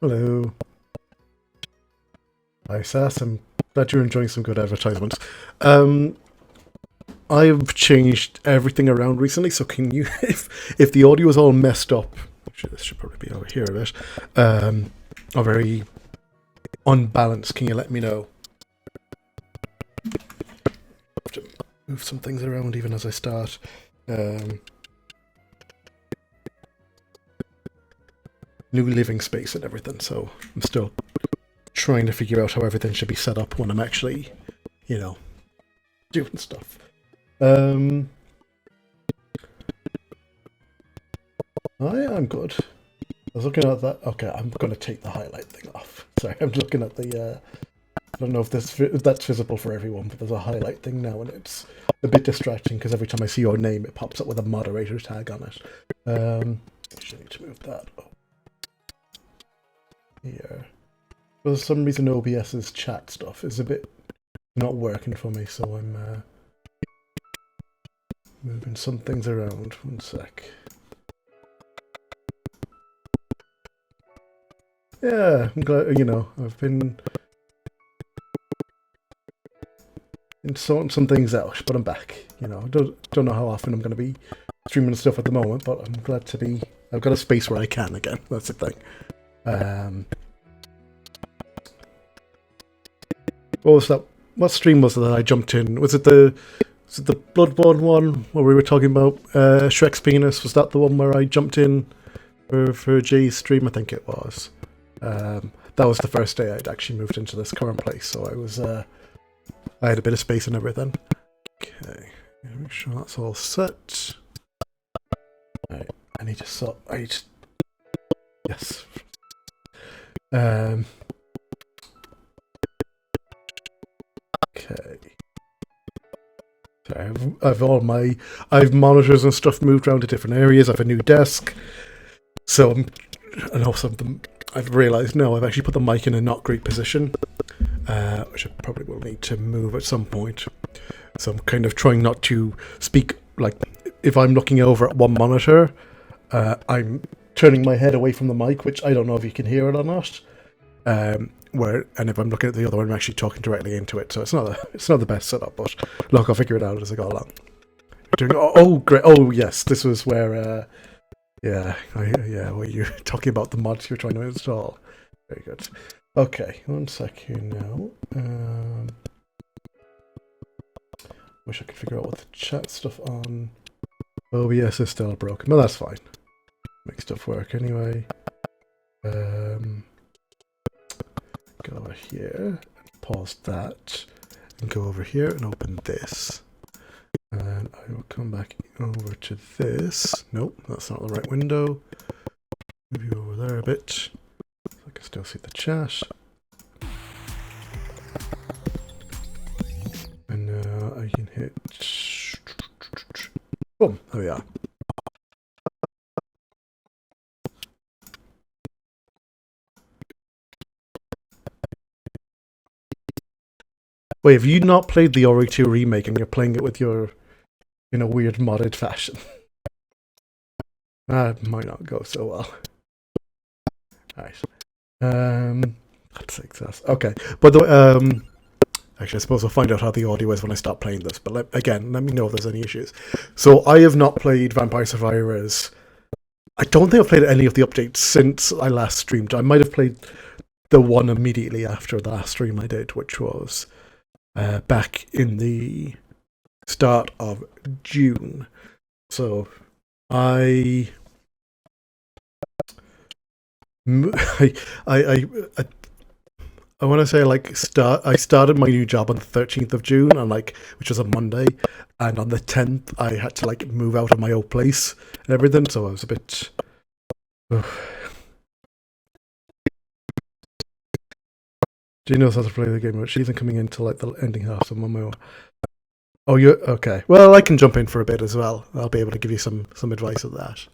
Hello. Hi, Sass. I'm glad you're enjoying some good advertisements. Um, I've changed everything around recently, so can you, if the audio is all messed up, this should probably be over here a bit, or very unbalanced, can you let me know? I have to move some things around even as I start. Um, New living space and everything, so I'm still trying to figure out how everything should be set up when I'm actually, you know, doing stuff. Um, I am good. I was looking at that. Okay, I'm going to take the highlight thing off. Sorry, I'm looking at the. I don't know if that's visible for everyone, but there's a highlight thing now, and it's a bit distracting because every time I see your name, it pops up with a moderator tag on it. I should need to move that up here. For some reason, OBS's chat stuff is a bit not working for me, so I'm moving some things around. One sec. Yeah, I'm glad, I've been sorting some things out, but I'm back. I don't know how often I'm going to be streaming stuff at the moment, but I'm glad to be. I've got a space where I can again. That's the thing. What was that? What stream was it that I jumped in? Was it the Bloodborne one where we were talking about Shrek's penis? Was that the one where I jumped in for Jay's stream? I think it was. That was the first day I'd actually moved into this current place, so I had a bit of space and everything. Okay, make sure that's all set. Right, I need to sort. Yes. Okay. So I've monitors and stuff moved around to different areas. I have a new desk, so and also I've realised now I've actually put the mic in a not great position, which I probably will need to move at some point. So I'm kind of trying not to speak, like, if I'm looking over at one monitor, I'm turning my head away from the mic, which I don't know if you can hear it or not. And if I'm looking at the other one, I'm actually talking directly into it. So it's not the best setup, but look, I'll figure it out as I go along. Great. Oh, yes, this was where, where you're talking about the mods you're trying to install. Very good. Okay, one sec here now. Wish I could figure out what the chat stuff on OBS is still broken, but that's fine. Make stuff work anyway. Go over here, pause that, and go over here and open this. And I will come back over to this. Nope, that's not the right window. Move you over there a bit. So I can still see the chat. And now I can hit. Boom, there we are. Wait, have you not played the Ori 2 remake and you're playing it with your, in a weird modded fashion? That might not go so well. Alright. That's success. Okay. But actually, I suppose I'll find out how the audio is when I start playing this. But let me know if there's any issues. So I have not played Vampire Survivors. I don't think I've played any of the updates since I last streamed. I might have played the one immediately after the last stream I did, which was back in the start of June. So I want to say I started my new job on the 13th of June, and which was a Monday, and on the 10th I had to move out of my old place and everything. So I was a bit. She knows how to play the game, but she isn't coming into the ending half. So I'm on my own. Oh, you're okay. Well, I can jump in for a bit as well. I'll be able to give you some advice of that.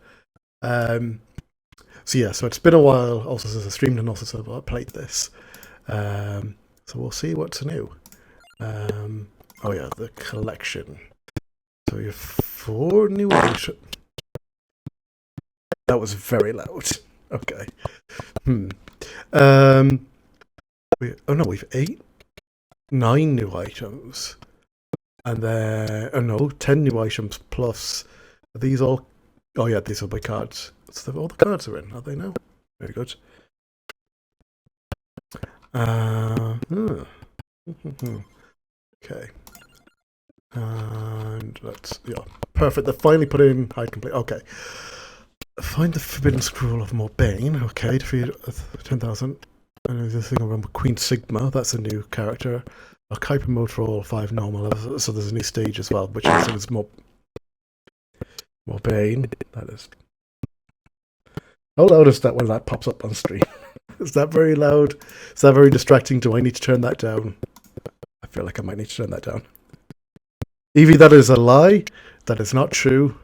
So it's been a while, also since I streamed and also since I played this. So we'll see what's new. The collection. So you have 4 new items. That was very loud. Okay. Oh no, we've 9 new items. And then, oh no, 10 new items plus. Are these all? Oh yeah, these are my cards. So all the cards are in, are they now? Very good. Okay. And let's, yeah, perfect. They finally put in hide complete. Okay. Find the Forbidden Scroll of Morbane. Okay, defeat 10,000. And there's this thing around Queen Sigma. That's a new character. A Kuiper mode for all 5 normal levels. So there's a new stage as well, which is Morbane. That is. How loud is that when that pops up on stream? Is that very loud? Is that very distracting? Do I need to turn that down? I feel like I might need to turn that down. Evie, that is a lie. That is not true.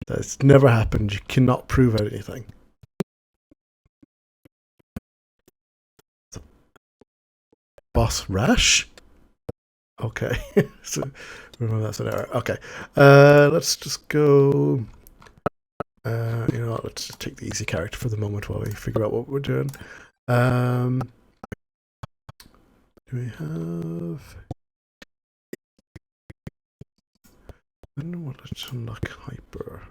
That's never happened. You cannot prove anything. Boss Rash? Okay. So, remember that's an error. Okay. Let's just go. You know what? Let's just take the easy character for the moment while we figure out what we're doing. Do we have? I don't know what. Let's unlock Hyper.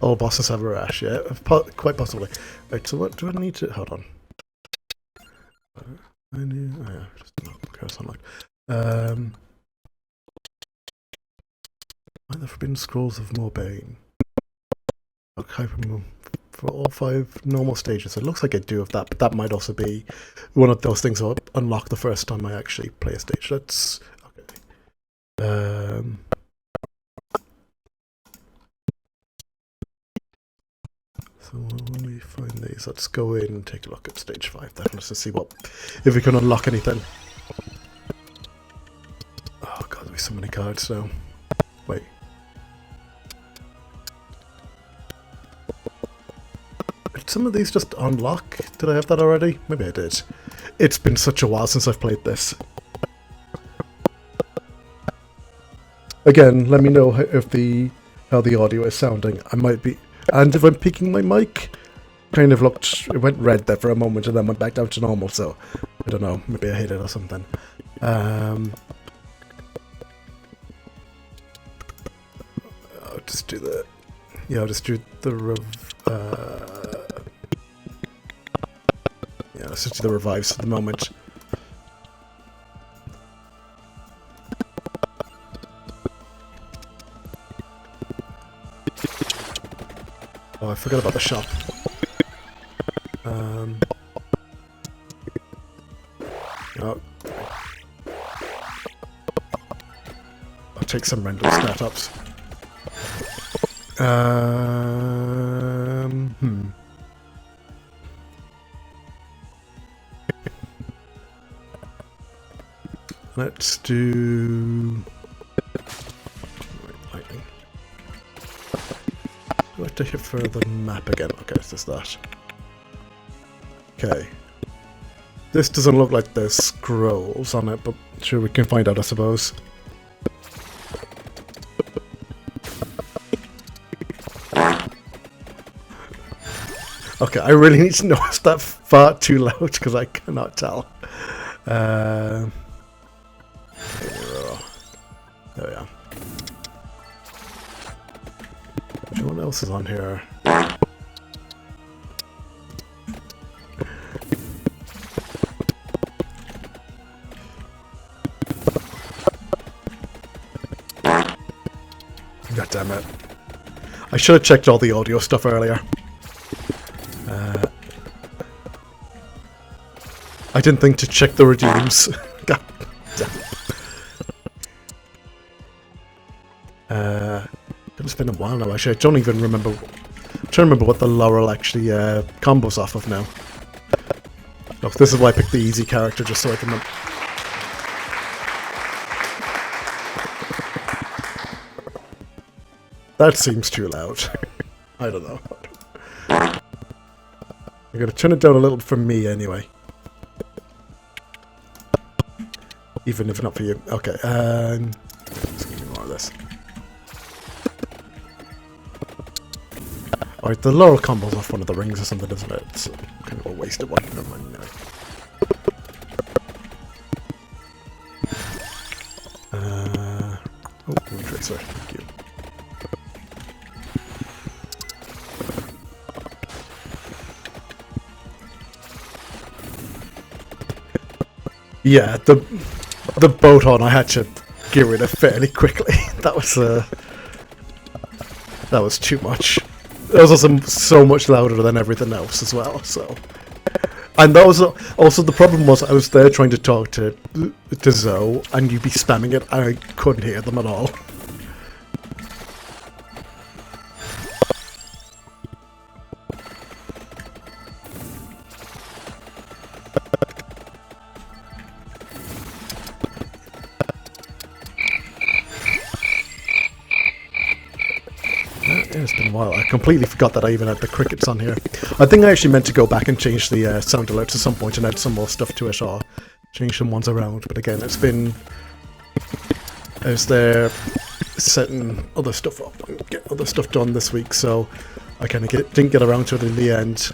All bosses have a rash, yeah? Quite possibly. Right, so what do I need to... Hold on. Menu... Oh yeah, just curse unlocked. Find the Forbidden Scrolls of Morbane. Okay, for all 5 normal stages. It looks like I do have that, but that might also be one of those things I'll unlock the first time I actually play a stage. Let's... Okay. So when we find these, let's go in and take a look at stage 5 then, just to see if we can unlock anything. Oh god, there's so many cards now. Wait. Did some of these just unlock? Did I have that already? Maybe I did. It's been such a while since I've played this. Again, let me know how the audio is sounding. I might be... And if I'm peaking my mic, kind of looked, it went red there for a moment and then went back down to normal, so I don't know, maybe I hit it or something. I'll just do the, yeah, I'll just do the, yeah, let's just do the revives for the moment. Oh, I forgot about the shop. Oh. I'll take some random startups. Let's do... Do I have to hit for the map again? Okay, it's just that. Okay. This doesn't look like there's scrolls on it, but sure, we can find out, I suppose. Okay, I really need to know if that far too loud, because I cannot tell. There we are. What else is on here? God damn it. I should have checked all the audio stuff earlier. I didn't think to check the redeems. God damn it. It's been a while now, actually. I don't even remember. I'm trying to remember what the Laurel actually combos off of now. Look, this is why I picked the easy character, just so I can remember. That seems too loud. I don't know. I'm gonna turn it down a little for me anyway. Even if not for you. Okay, let's give me more of this. Alright, the laurel combo's off one of the rings or something, isn't it? It's kind of a wasted one. Never mind, anyway. Oh, tracer, thank you. Yeah, the boat on I had to get rid of fairly quickly. That was too much. It was also so much louder than everything else as well. So, and that was also the problem was I was there trying to talk to Zoe, and you'd be spamming it. I couldn't hear them at all. It's been a while. I completely forgot that I even had the crickets on here. I think I actually meant to go back and change the sound alerts at some point and add some more stuff to it or change some ones around. But again, it's been... I was there setting other stuff up and getting other stuff done this week, so I kind of didn't get around to it in the end.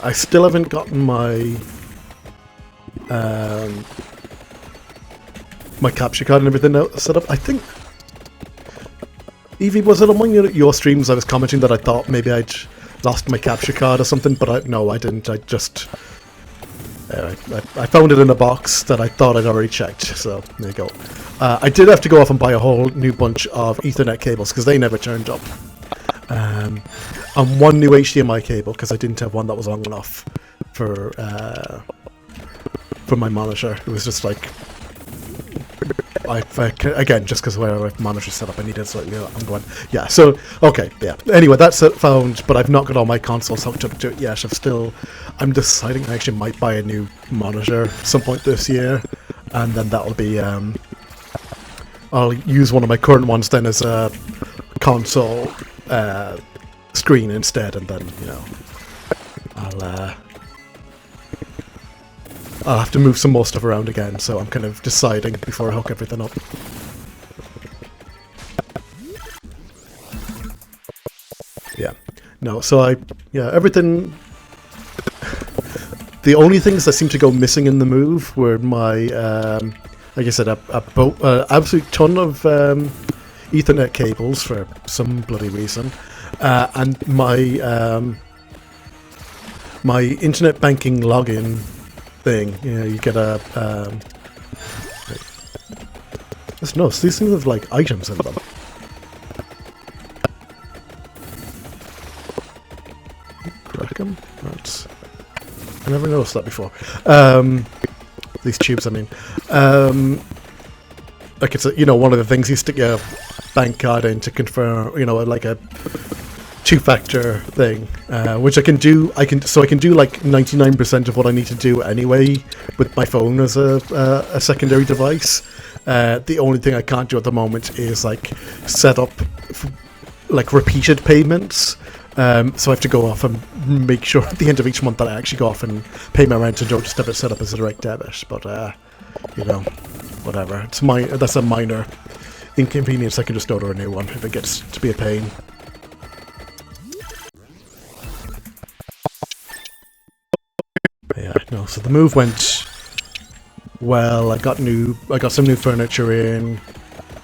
I still haven't gotten my... my capture card and everything set up. I think... Evie, was it on one of your streams I was commenting that I thought maybe I'd lost my capture card or something, but no, I didn't. I just... I found it in a box that I thought I'd already checked, so there you go. I did have to go off and buy a whole new bunch of Ethernet cables, because they never turned up. And one new HDMI cable, because I didn't have one that was long enough for my monitor. It was just like... again, just because where my monitor's set up, I needed slightly. I'm going, yeah. So okay, yeah. Anyway, that's it found, but I've not got all my consoles hooked up to it yet. I'm deciding I actually might buy a new monitor at some point this year, and then that'll be. I'll use one of my current ones then as a console screen instead, and then I'll have to move some more stuff around again, so I'm kind of deciding before I hook everything up. Yeah. No, so everything... The only things that seem to go missing in the move were my, like I said, absolute ton of Ethernet cables for some bloody reason, and my my internet banking login thing. You get a it's nuts. These things have like items in them. Crack them? That's... I never noticed that before. These tubes, I mean. Like it's one of the things you stick your bank card in to confirm, like a two-factor thing, which I can do. I can do like 99% of what I need to do anyway with my phone as a secondary device. The only thing I can't do at the moment is like set up like repeated payments. So I have to go off and make sure at the end of each month that I actually go off and pay my rent and don't just have it set up as a direct debit. But whatever. That's a minor inconvenience. I can just order a new one if it gets to be a pain. Yeah, no. So the move went well. I got some new furniture in.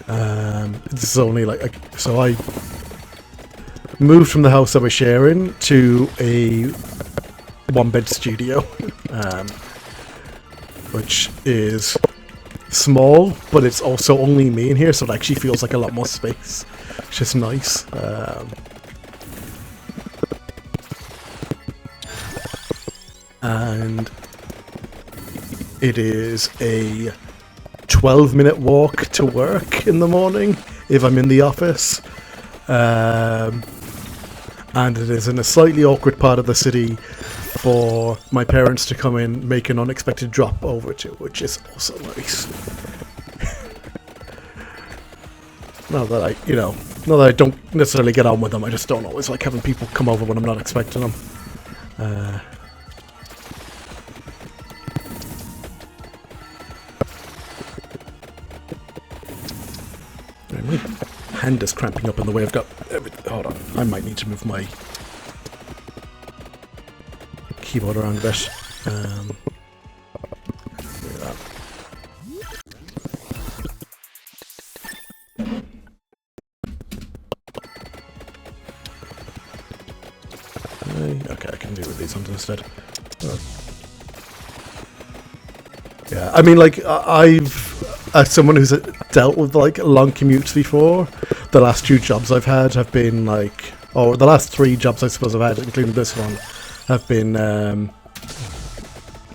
This is only like so I moved from the house I was sharing to a one-bed studio, which is small, but it's also only me in here, so it actually feels like a lot more space, which is nice. And it is a 12-minute walk to work in the morning if I'm in the office. And it is in a slightly awkward part of the city for my parents to come in, make an unexpected drop over to, which is also nice. Not that I don't necessarily get on with them, I just don't always like having people come over when I'm not expecting them. hand is cramping up in the way. I've got... hold on. I might need to move my keyboard around a bit. Okay, I can deal with these ones instead. Yeah, I mean, like, I've, as someone who's dealt with, like, long commutes before, the last 2 jobs I've had have been, like, or the last 3 jobs I suppose I've had, including this one, have been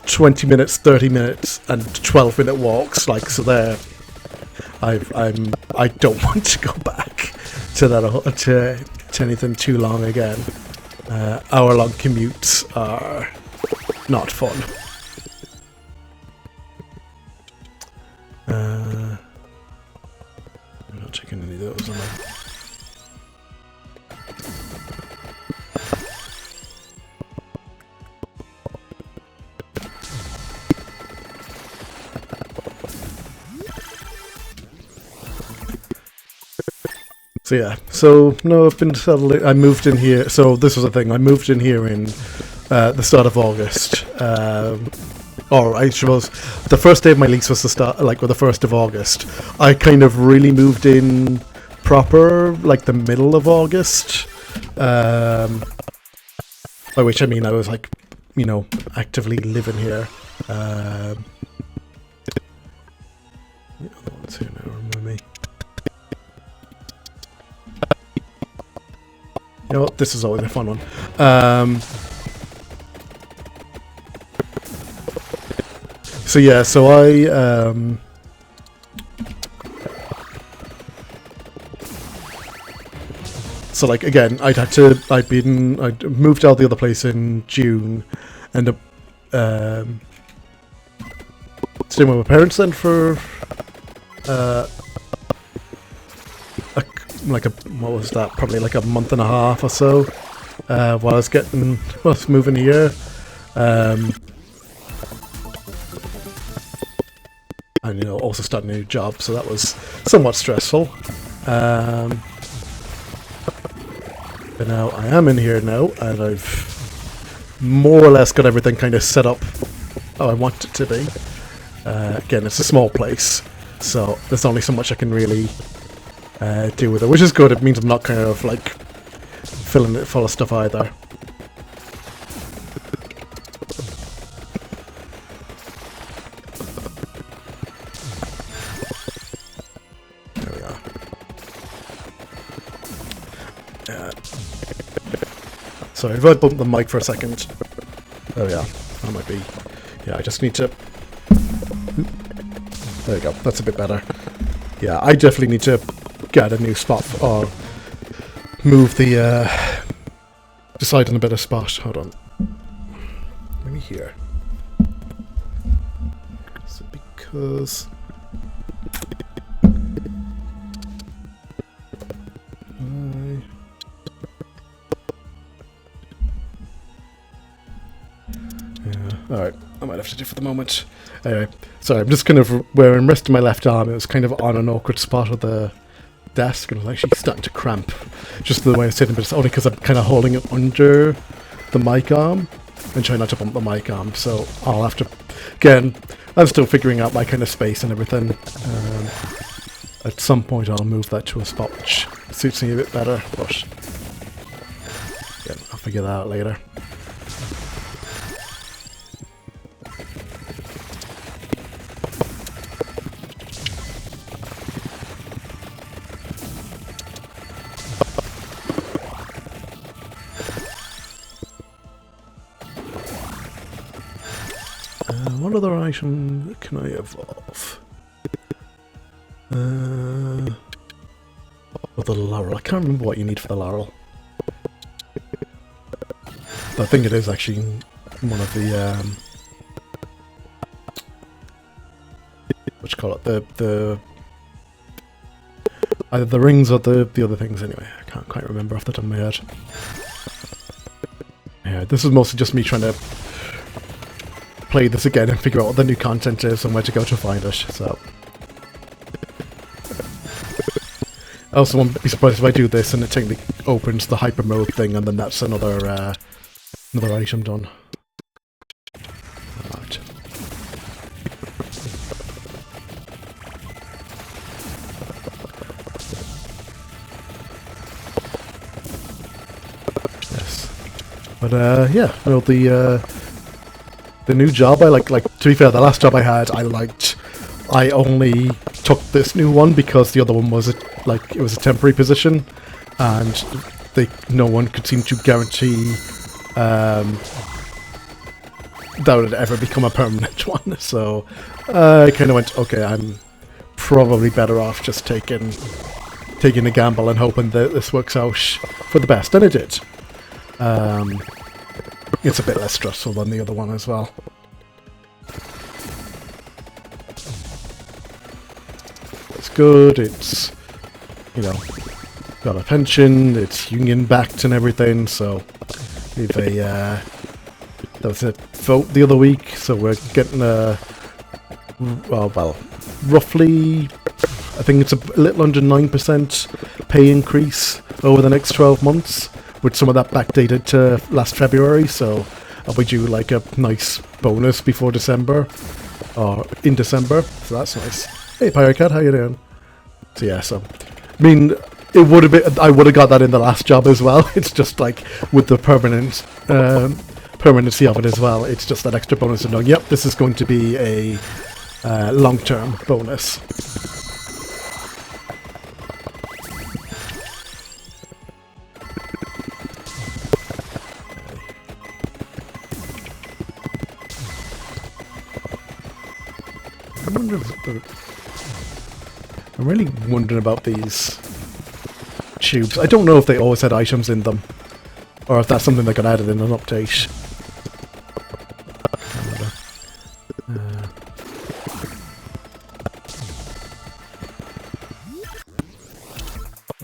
20 minutes, 30 minutes, and 12-minute walks, like, so there, I don't want to go back to that, to anything too long again. Hour-long commutes are not fun. I'm not checking any of those, am I? So yeah, so no, I've been settling. I moved in here. So this was the thing. I moved in here in the start of August. Or I suppose the first day of my lease was the start, like, the 1st of August. I kind of really moved in proper, like, the middle of August. By which I mean I was, like, you know, actively living here. The other ones here now remember me. You know what? This is always a fun one. So yeah, so so like again, I'd moved out the other place in June, and staying with my parents then for what was that? Probably like a month and a half or so, while I was moving here. And, you know, also starting a new job, so that was somewhat stressful. But now I am in here now, and I've more or less got everything kind of set up how I want it to be. Again, it's a small place, so there's only so much I can really do with it, which is good. It means I'm not kind of like filling it full of stuff either. Sorry, if I bump the mic for a second. Oh yeah, that might be... Yeah, I just need to... There we go, that's a bit better. Yeah, I definitely need to get a new spot, or move the... decide on a better spot. Hold on. Maybe here. Is it because... Alright, I might have to do for the moment. Anyway, sorry, I'm just kind of where I'm resting my left arm. It was kind of on an awkward spot of the desk, and it was actually starting to cramp. Just the way I'm sitting, but it's only because I'm kind of holding it under the mic arm and trying not to bump the mic arm. So I'll have to, again, I'm still figuring out my kind of space and everything. At some point I'll move that to a spot which suits me a bit better, but yeah, I'll figure that out later. What other item can I evolve? Well, the laurel. I can't remember what you need for the laurel. I think it is actually one of the what you call it? The either the rings or the other things. Anyway, I can't quite remember off the top of my head. Yeah, this is mostly just me trying to play this again and figure out what the new content is and where to go to find it. So I also won't be surprised if I do this and it technically opens the hyper mode thing, and then that's another another item done. Right. Yes, but yeah, no, the new job I like. To be fair, the last job I had I liked. I only took this new one because the other one was it was a temporary position, and no one could seem to guarantee that would ever become a permanent one. So I kind of went, okay, I'm probably better off just taking a gamble and hoping that this works out for the best, and it did. It's a bit less stressful than the other one as well. It's good, it's, you know, got a pension, it's union backed and everything, so we've there was a vote the other week, so we're getting a, well, roughly, I think it's a little under 9% pay increase over the next 12 months, with some of that backdated to last February, so I'll be due like a nice bonus before December, or in December, so that's nice. Hey Pirate Cat, how you doing? So yeah, so I mean, it would have been, I would have got that in the last job as well. It's just like with the permanency of it as well. It's just that extra bonus of knowing, yep, this is going to be a long-term bonus. I wonder if I'm really wondering about these tubes. I don't know if they always had items in them, or if that's something that got added in an update.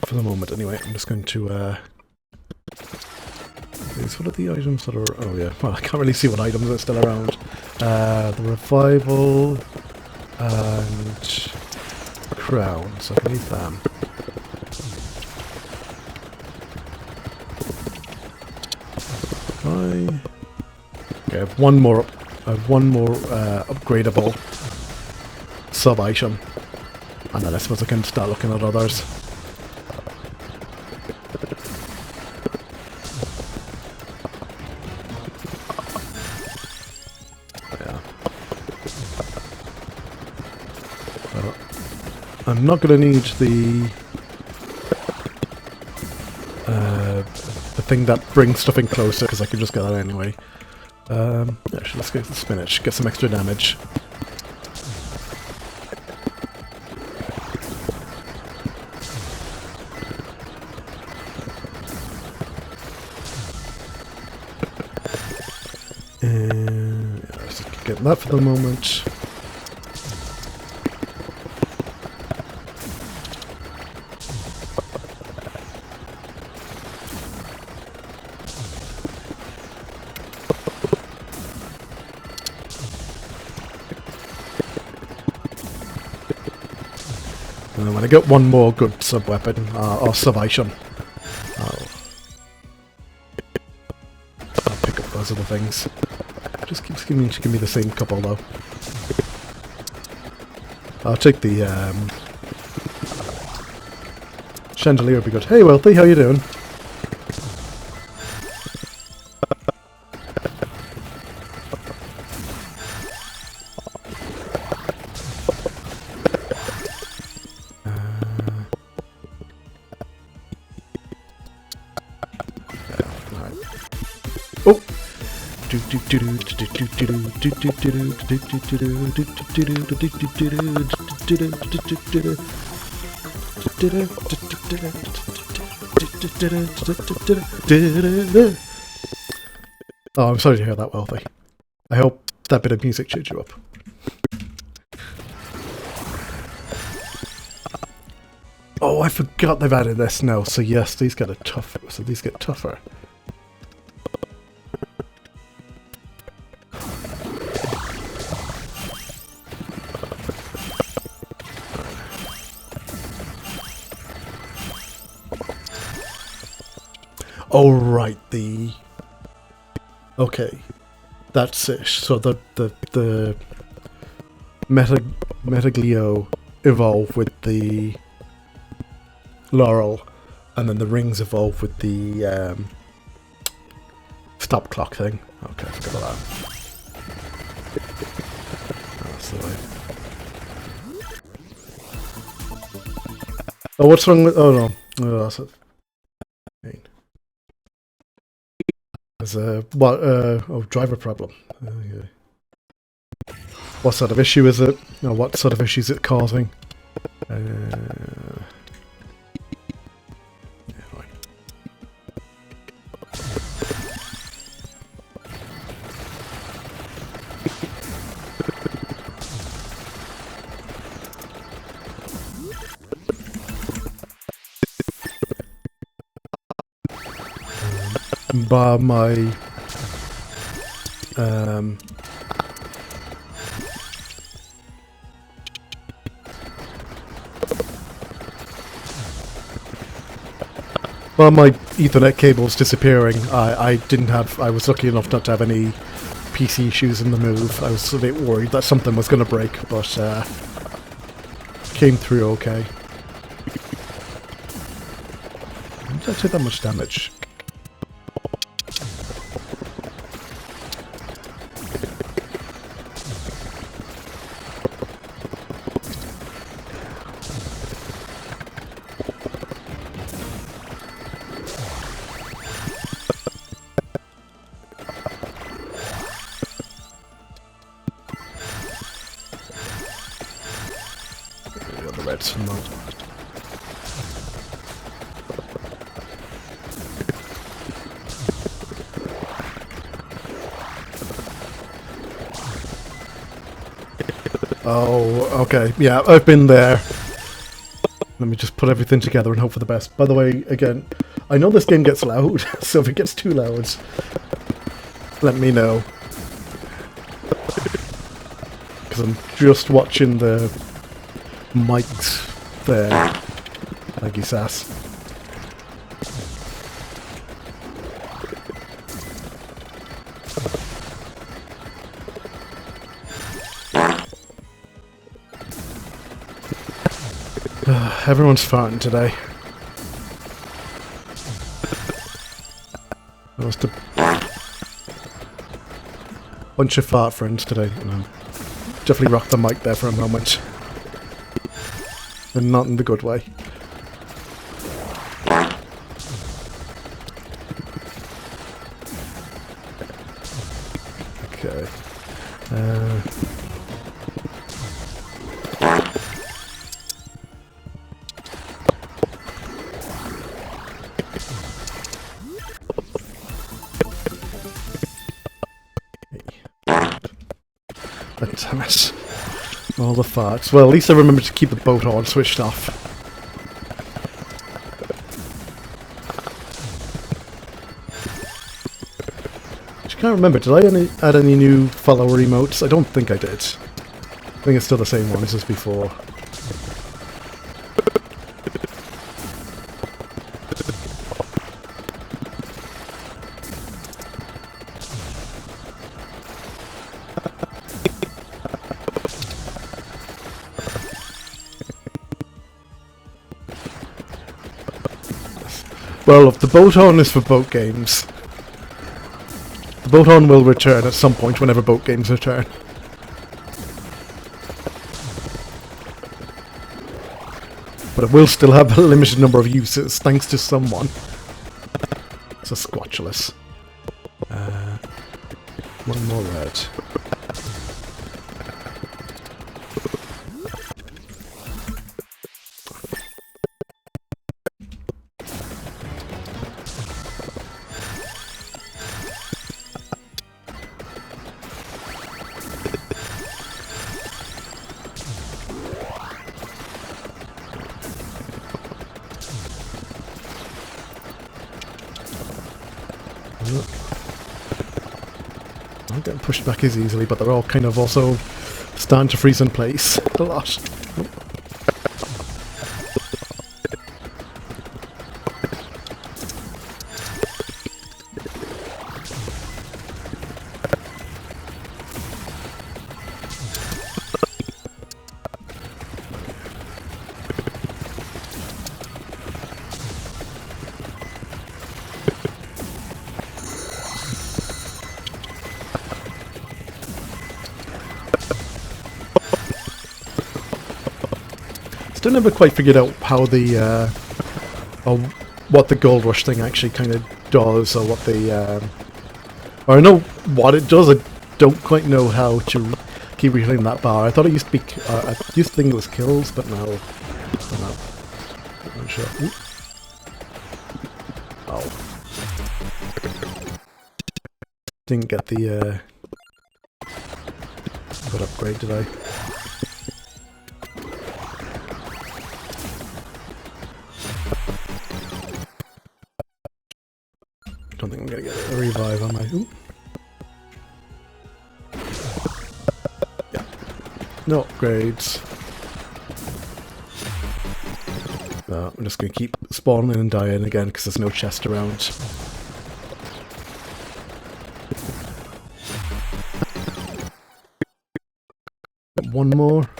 For the moment, anyway, I'm just going to. What are the items that are? Oh yeah, well, I can't really see what items are still around. The revival and crown, so I can leave them. Okay, I have one more. Upgradable sub item, and then I suppose I can start looking at others. I'm not going to need the thing that brings stuff in closer, because I can just get that anyway. Actually, let's get the spinach, get some extra damage. And yeah, let's get that for the moment. And then when I get one more good sub-weapon, or sub-item, I'll pick up those other things. Just keeps giving me the same couple though. I'll take the chandelier would be good. Hey Wealthy, how you doing? Oh! Oh, I'm sorry to hear that, Wealthy. I hope that bit of music cheered you up. Oh, I forgot they've added this now. So yes, these get these get tougher. Oh, right, okay, that's it. So the Metaglio evolve with the Laurel, and then the rings evolve with the stop clock thing. Okay, I forgot about that. That's the way. Oh, what's wrong with... Oh, no. Oh, that's it. There's a... What? Oh, driver problem. Okay. What sort of issue is it? Or what sort of issue is it causing? By my well, my Ethernet cable's disappearing. I didn't have... I was lucky enough not to have any PC issues in the move. I was a bit worried that something was going to break, but came through okay. Did I take that much damage? Oh, okay. Yeah, I've been there. Let me just put everything together and hope for the best. By the way, again, I know this game gets loud, so if it gets too loud, let me know. Because I'm just watching the mics there. Thank you, Sass. Everyone's farting today. I must have bunch of fart friends today. No. Definitely rocked the mic there for a moment. And not in the good way. Okay. Damn it. All the farts. Well, at least I remembered to keep the boat on switched off. I can't remember, did I add any new follower emotes? I don't think I did. I think it's still the same ones as before. Well, if the boat on is for boat games, the boat on will return at some point whenever boat games return. But it will still have a limited number of uses, thanks to someone. It's a Squatulus. One more red. I'm getting pushed back as easily, but they're all kind of also starting to freeze in place a lot. don't ever quite figured out how the or what the Gold Rush thing actually kind of does, or what the or I know what it does. I don't quite know how to keep refilling that bar. I thought it used to be. I used to think it was kills, but now I'm not sure. Ooh. Oh, didn't get the good upgrade, did I? Don't think I'm gonna get a revive on my. Ooh. Yeah, no upgrades. No, I'm just gonna keep spawning and dying again because there's no chest around. One more.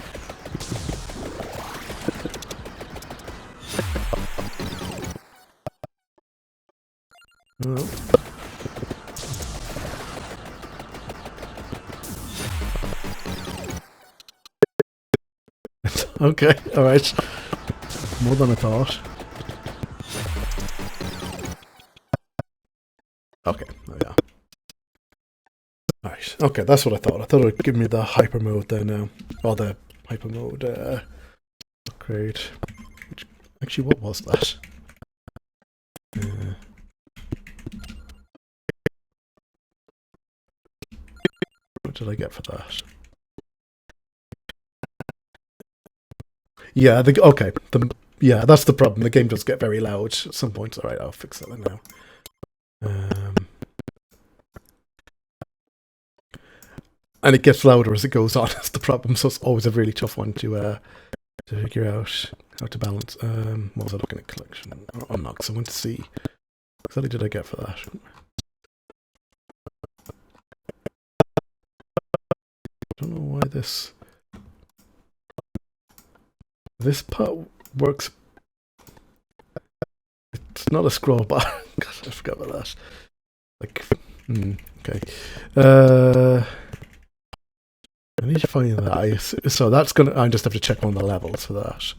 Oh. Okay, alright. More than I thought. Okay, oh yeah. Alright, okay, that's what I thought. I thought it would give me the hyper mode there now. Or the hyper mode upgrade. Actually, what was that? What did I get for that? Yeah, okay. Yeah, that's the problem. The game does get very loud at some points. Alright, I'll fix that now. And it gets louder as it goes on. That's the problem. So it's always a really tough one to figure out how to balance. What was I looking at? Collection. Unlock. So I want to see. What exactly did I get for that? I don't know why this part works. It's not a scroll bar. God, I forgot about that. Like, okay. I need to find that. So that's gonna. I just have to check one of the levels for that.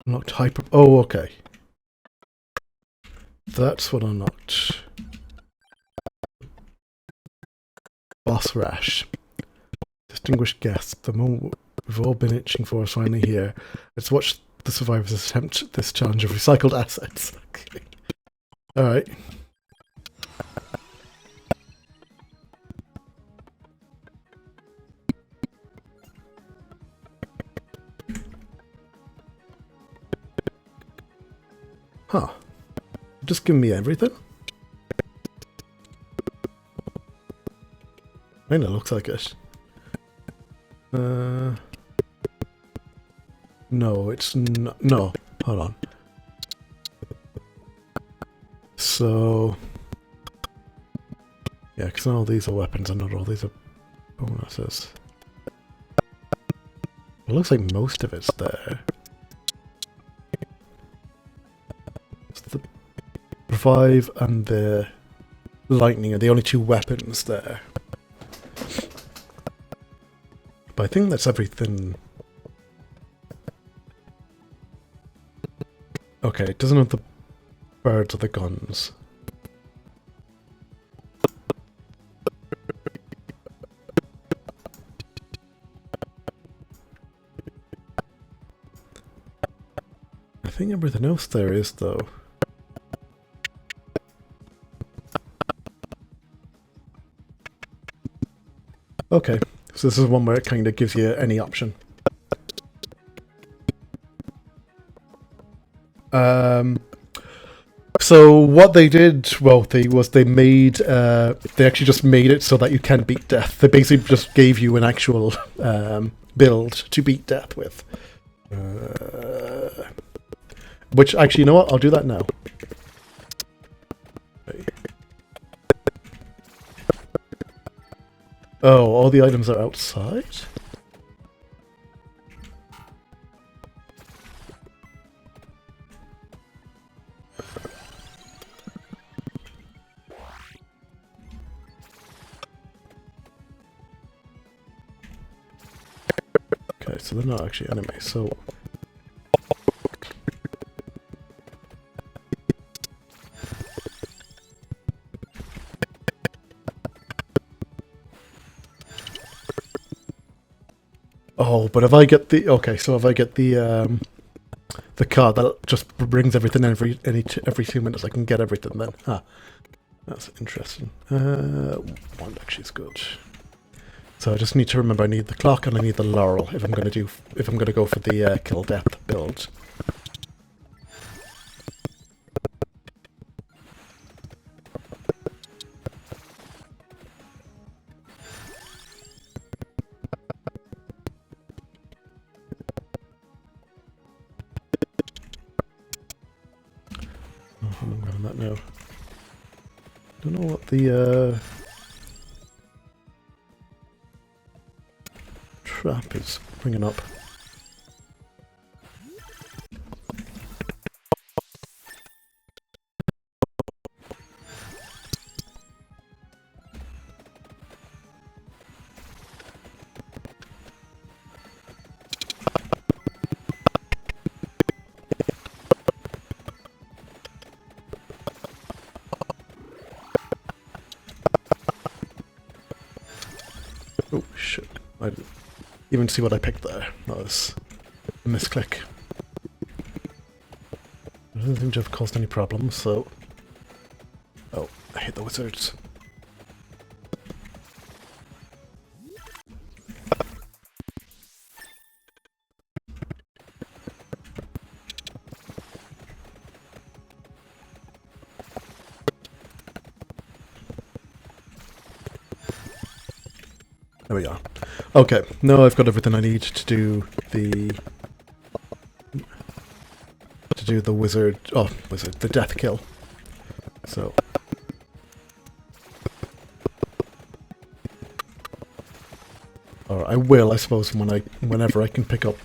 Unlocked hyper. Oh, okay. That's what unlocked. Boss Rush. Distinguished guests. The moment we've all been itching for is finally here. Let's watch the survivors attempt this challenge of recycled assets. Okay. Alright. Huh. Just give me everything? I mean, it looks like it. No, it's not. No, hold on. So, yeah, because not all these are weapons and not all these are bonuses. It looks like most of it's there. It's the revive and the lightning are the only two weapons there. But I think that's everything. Okay, it doesn't have the birds or the guns. I think everything else there is, though. Okay, so this is one where it kind of gives you any option. So what they did, well, they actually just made it so that you can beat death. They basically just gave you an actual build to beat death with. Which, actually, you know what? I'll do that now. Oh, all the items are outside? Right, so they're not actually enemies, so... Oh, but if I get the... Okay, so if I get the card, that just brings everything every 2 minutes. I can get everything then. Ah, that's interesting. One actually is good. So I just need to remember I need the clock and I need the laurel if I'm going to go for the kill death build. Oh, I'm grabbing that now. Don't know what the trap is bringing up. Oh shit, I didn't even see what I picked there. That was a misclick. I don't think to have caused any problems, so... Oh, I hate the wizards. There we are. Okay, now I've got everything I need to do the wizard, the death kill. So or I will, I suppose, whenever I can pick up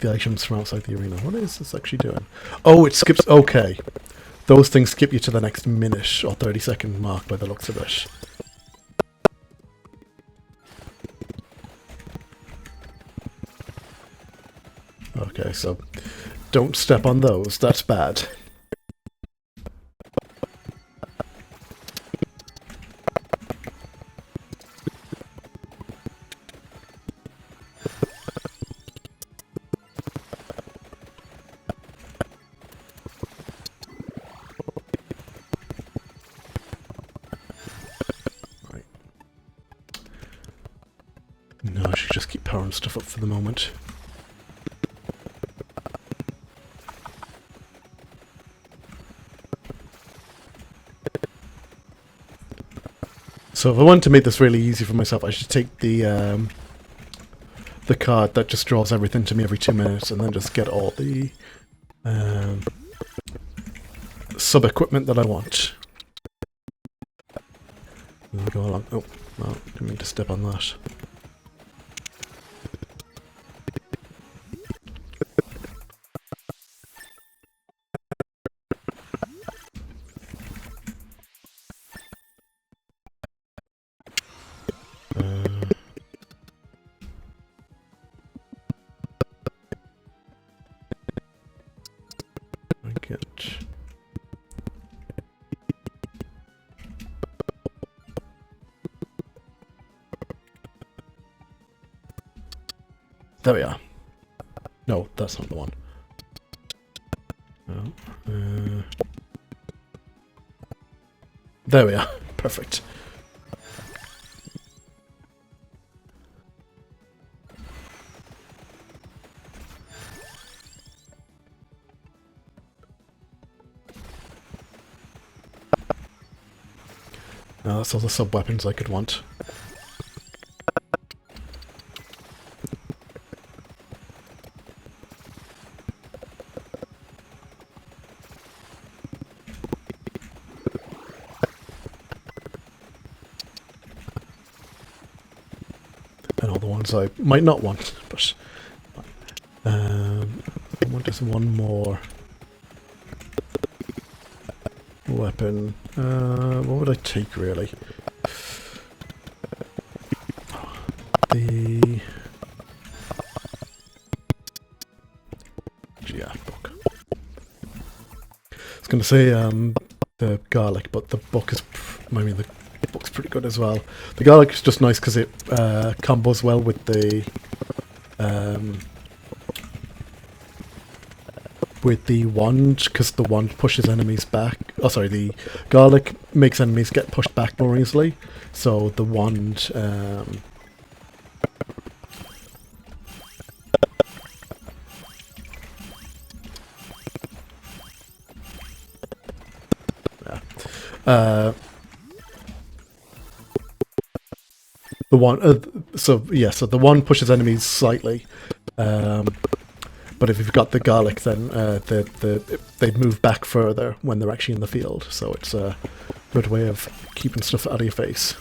the items from outside the arena. What is this actually doing? Oh, it skips. Okay, those things skip you to the next minute or 30-second mark by the looks of it. Okay, so don't step on those. That's bad. Right. No, I should just keep powering stuff up for the moment. So if I want to make this really easy for myself, I should take the card that just draws everything to me every 2 minutes, and then just get all the sub-equipment that I want. And we go along. Oh, no, didn't mean to step on that. There we are. No, that's not the one. No. There we are. Perfect. Now that's all the sub-weapons I could want. And all the ones I might not want, but I want just one more weapon. What would I take really? yeah, book. I was going to say the garlic, but the book is, the book's pretty good as well. The garlic is just nice because it combos well with the wand, because the wand pushes enemies back. Oh, sorry, the garlic makes enemies get pushed back more easily. So the wand. The one, so the one pushes enemies slightly, but if you've got the garlic, then they move back further when they're actually in the field. So it's a good way of keeping stuff out of your face.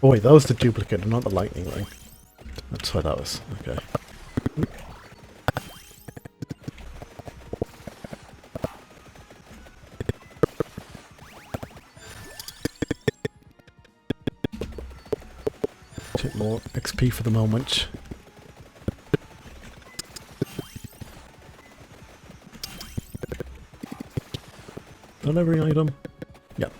Oh wait, that was the duplicate, not the lightning ring. That's why that was. Okay. Take more XP for the moment. Not every item. Yep.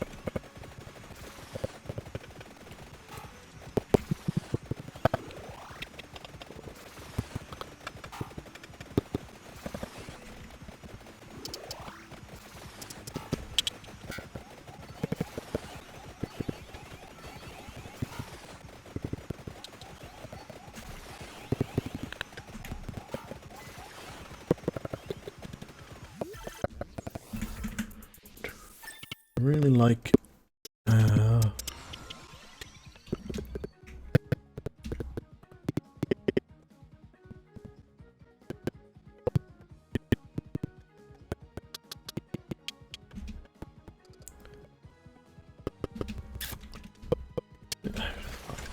Really like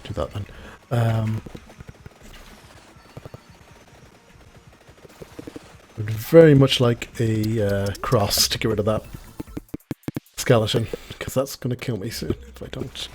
do that then. Would very much like a cross to get rid of that skeleton, because that's going to kill me soon if I don't.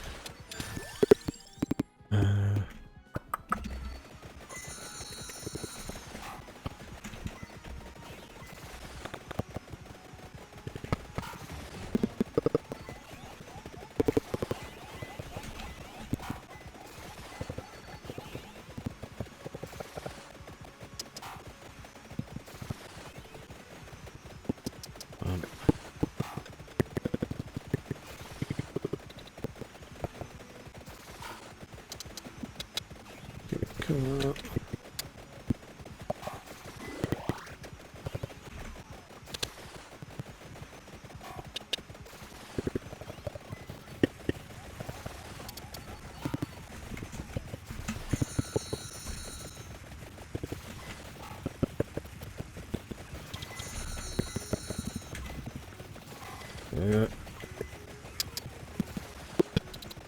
Yeah.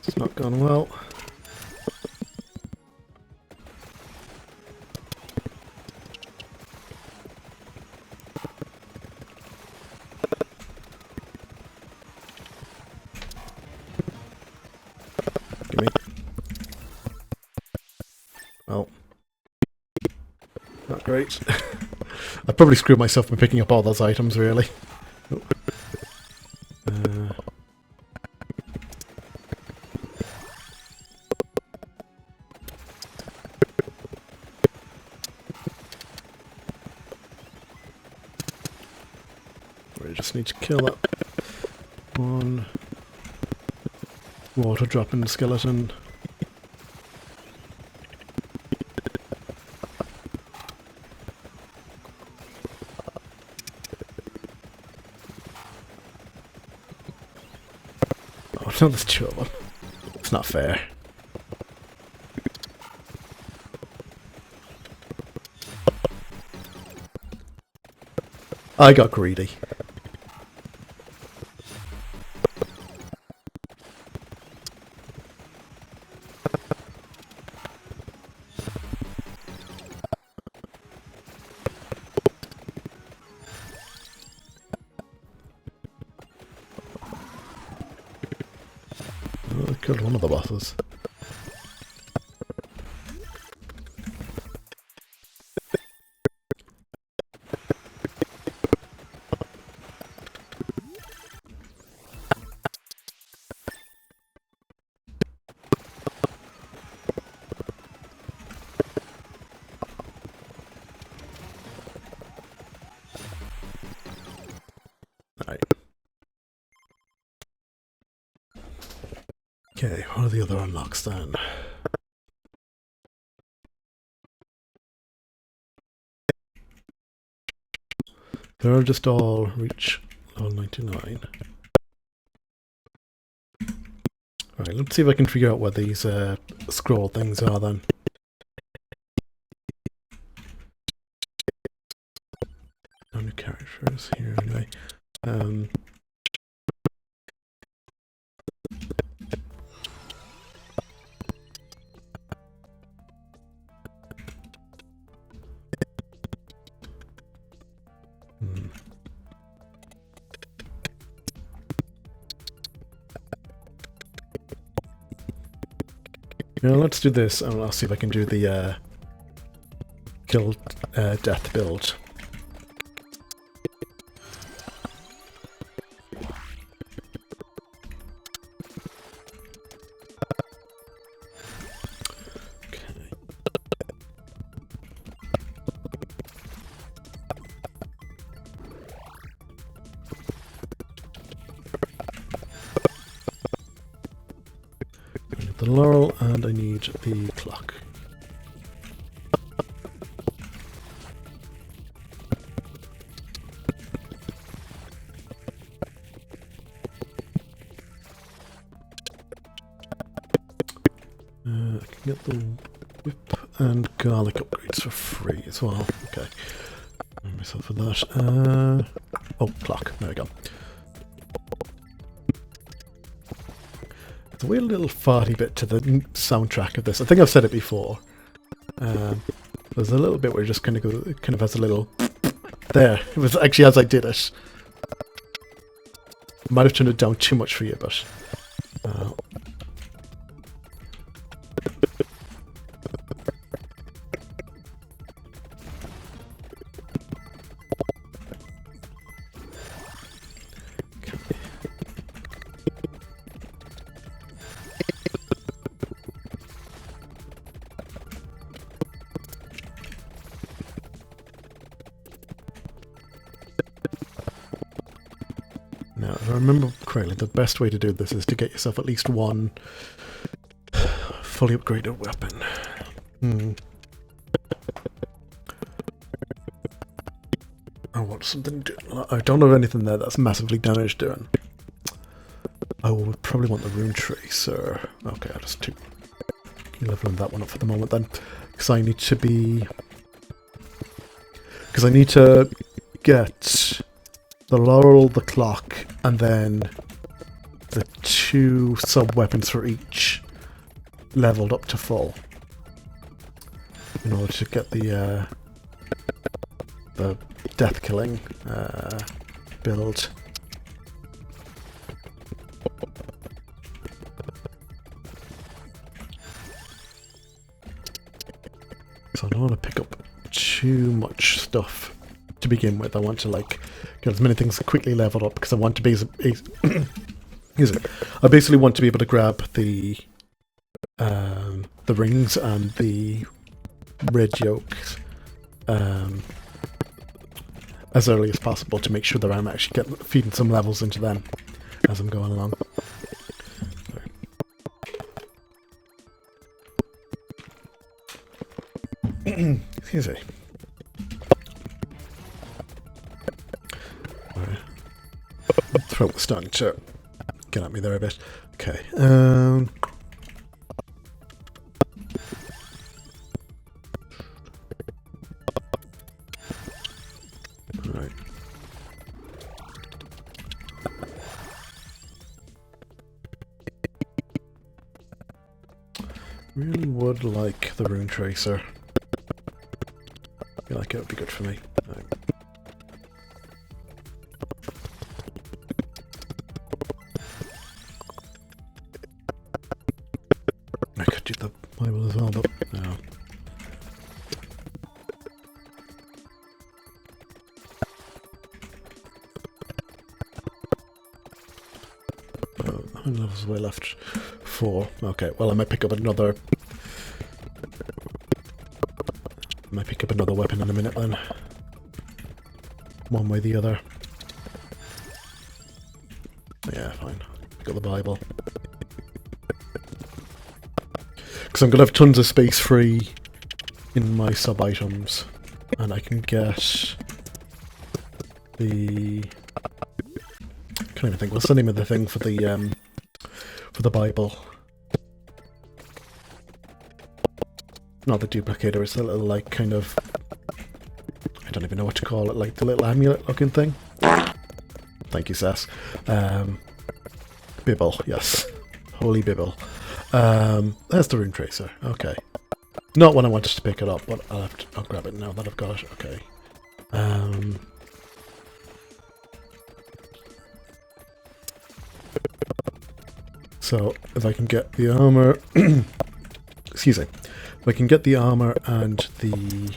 It's not gone well. Gimme. Well. Not great. I probably screwed myself by picking up all those items, really. Oh. We just need to kill that one water dropping skeleton. Oh no, there's two of them. It's not fair. I got greedy. Oh, I killed one of the bosses. Okay, what are the other unlocks then? They're just all reach level 99. Alright, let's see if I can figure out what these scroll things are then. No new characters here anyway. Now let's do this, and I'll see if I can do the kill death build. The laurel, and I need the clock. I can get the whip and garlic upgrades for free as well. Okay, myself for that. Oh, clock. There we go. A weird little farty bit to the soundtrack of this. I think I've said it before. There's a little bit where it just kind of has a little there. It was actually as I did it. Might have turned it down too much for you, but now, if I remember correctly, the best way to do this is to get yourself at least one fully upgraded weapon. I want something to, I don't have anything there that's massively damage doing. I would probably want the rune tracer. Okay, I'll just keep leveling that one up for the moment then. Because I need to be... Because I need to get the laurel, the clock, and then the 2 sub-weapons for each leveled up to full. In order to get the death killing build. So I don't want to pick up too much stuff to begin with. I want to like get as many things quickly leveled up because I want to be I basically want to be able to grab the rings and the red yolks as early as possible to make sure that I'm actually feeding some levels into them as I'm going along. Excuse me. Throat was starting to get at me there a bit. Okay. Alright. Really would like the Rune Tracer. I feel like it would be good for me. I could do the Bible as well, but no. How many levels have I left? 4. Okay, well I might pick up another... weapon in a minute then. One way or the other. Yeah, fine. Pick up the Bible. Because I'm going to have tons of space free in my sub-items. And I can get the... I can't even think. What's the name of the thing for the Bible? Not the duplicator, it's the little, like, kind of... I don't even know what to call it, like the little amulet-looking thing. Thank you, Sass. Bibble, yes. Holy Bibble. There's the Rune Tracer, okay. Not when I wanted to pick it up, but I'll grab it now that I've got it, okay. So, if I can get the armor... excuse me. If I can get the armor and the...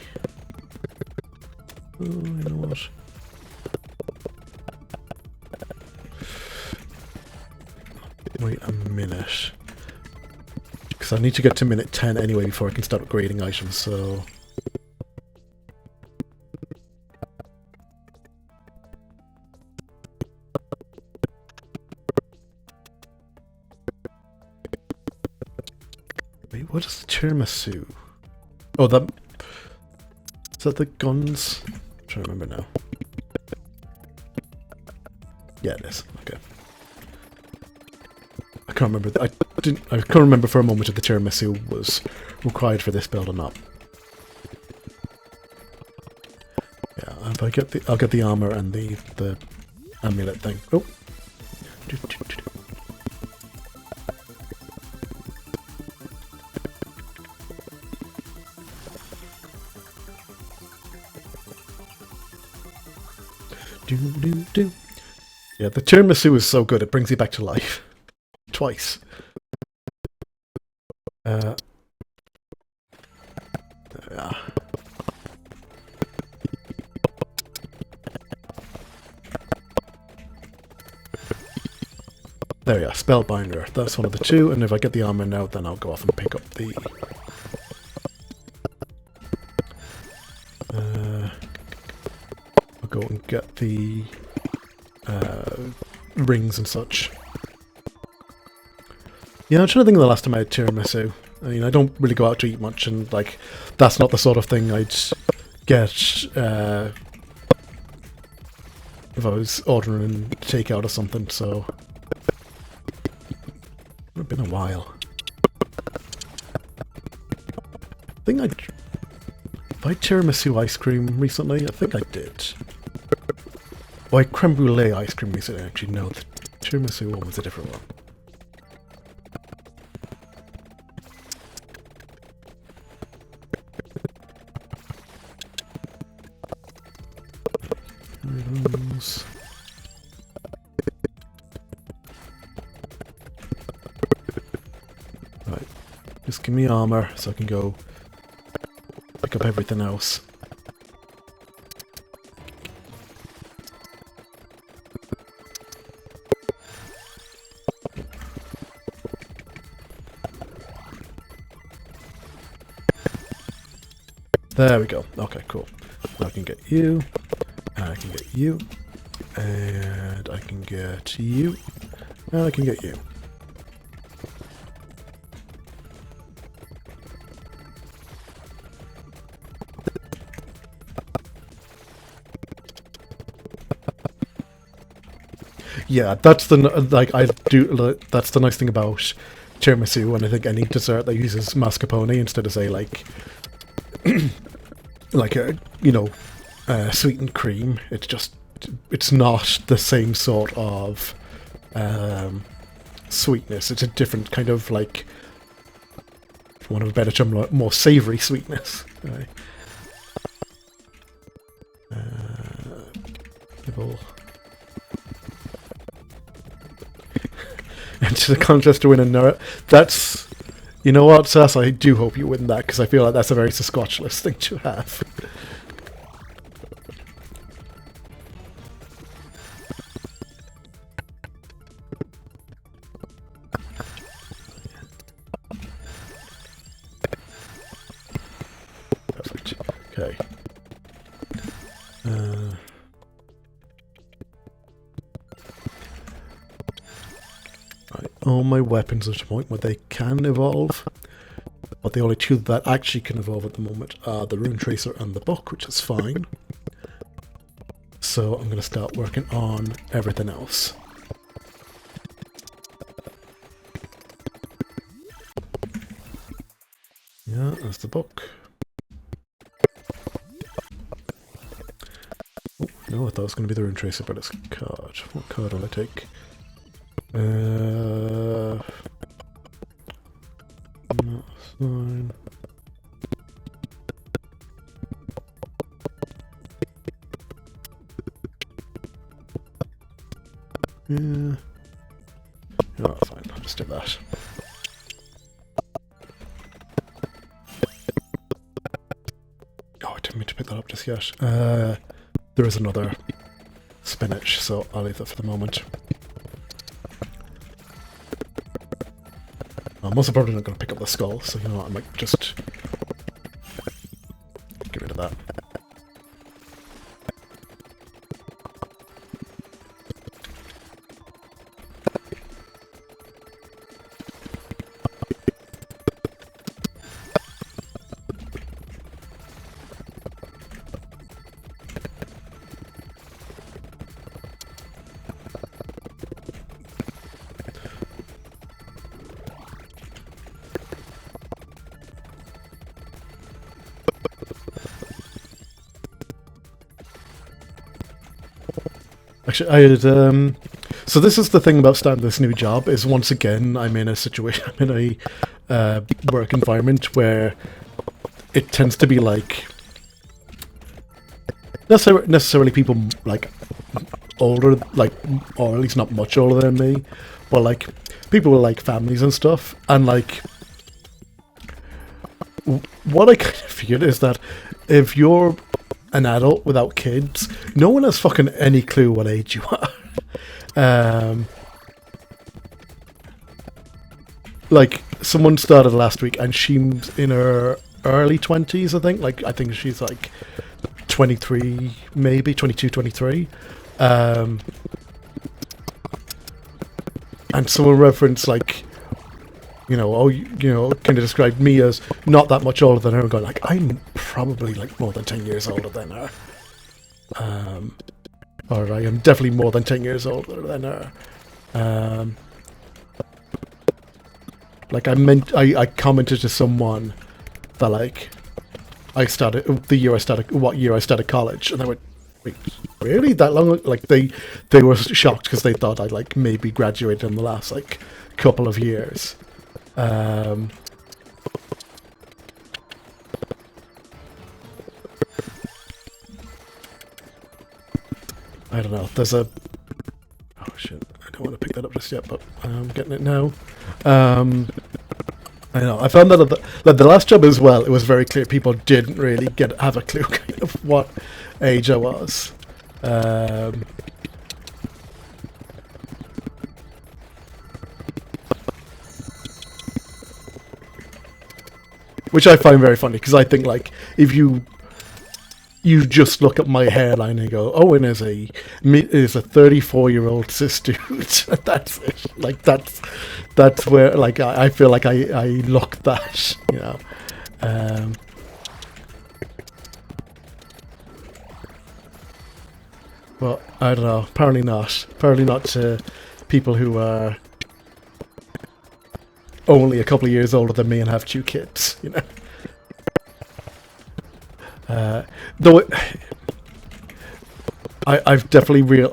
Oh, you know what? Wait a minute. Because I need to get to minute 10 anyway before I can start upgrading items, so... Wait, what is the tiramisu? Oh, that... Is that the guns? I'm trying to remember now. Yeah, it is. Okay. I can't remember. I can't remember for a moment if the tiramisu was required for this build or not. Yeah, if I'll get the armor and the amulet thing. Oh. Yeah, the tiramisu is so good, it brings you back to life. Twice. Yeah. There we are, Spellbinder. That's one of the two, and if I get the armor now, then I'll go off and pick up the... I'll go and get the... rings and such. Yeah, I'm trying to think of the last time I had tiramisu. I mean, I don't really go out to eat much, and, like, that's not the sort of thing I'd get, if I was ordering takeout or something, so... It's been a while. I think Have I had tiramisu ice cream recently? I think I did. Oh, I had creme brulee ice cream recently, actually. No, the tiramisu one was a different one. Right, just give me armor so I can go pick up everything else. There we go. Okay, cool. Now I can get you, and I can get you, and I can get you, and I can get you. Yeah, that's the that's the nice thing about tiramisu, and I think any dessert that uses mascarpone instead of, say, like like a sweetened cream. It's not the same sort of sweetness. It's a different kind of, like, one of a better term, more savoury sweetness. Right. Nibble. And to the contest to win a nerd, that's, you know what, Sass, I do hope you win that, because I feel like that's a very Sasquatchless thing to have. Perfect. Okay. All my weapons are to the point where they can evolve, but the only two that actually can evolve at the moment are the Rune Tracer and the Book, which is fine. So I'm going to start working on everything else. Yeah, that's the Book. Oh, no, I thought it was going to be the Rune Tracer, but it's a card. What card will I take? That's fine. Yeah. Oh, fine. I'll just do that. Oh, I didn't mean to pick that up just yet. There is another spinach, so I'll leave that for the moment. I'm also probably not going to pick up the skull, so you know what, I might just get rid of that. Actually, I had, so this is the thing about starting this new job, is once again, I'm in a situation, I'm in a work environment where it tends to be like, necessarily people like older, like, or at least not much older than me, but like people with like families and stuff, and like, what I kind of figured is that if you're an adult without kids, no one has fucking any clue what age you are. Like, someone started last week and she's in her early 20s, I think. Like, I think she's like 23, maybe 22, 23. And someone referenced like, you know, kind of described me as not that much older than her, and going like, I'm probably like more than 10 years older than her. Or I am definitely more than 10 years older than her. Like I commented to someone that like, what year I started college, and they went, wait, really? That long? Like they were shocked because they thought I'd like maybe graduated in the last like couple of years. I don't know. There's a... Oh shit, I don't want to pick that up just yet, but I'm getting it now. I know. I found that the last job as well, it was very clear people didn't really have a clue kind of what age I was. Which I find very funny, because I think, like, if you just look at my hairline and go, Owen is a 34-year-old cis dude. That's it. Like, that's where, like, I feel like I look that, you know. But, I don't know. Apparently not. Apparently not to people who are only a couple of years older than me and have 2 kids, you know. Though I've definitely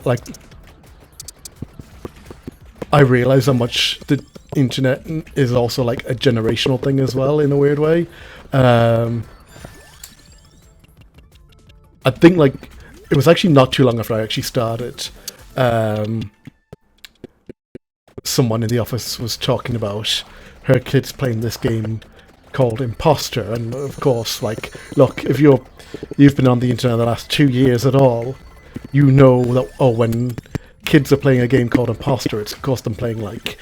I realize how much internet is also like a generational thing as well in a weird way. I think like it was actually not too long after I actually started. Someone in the office was talking about her kids playing this game called Imposter, and of course, like, look, if you've been on the internet the last 2 years at all, you know that when kids are playing a game called Imposter, it's of course them playing like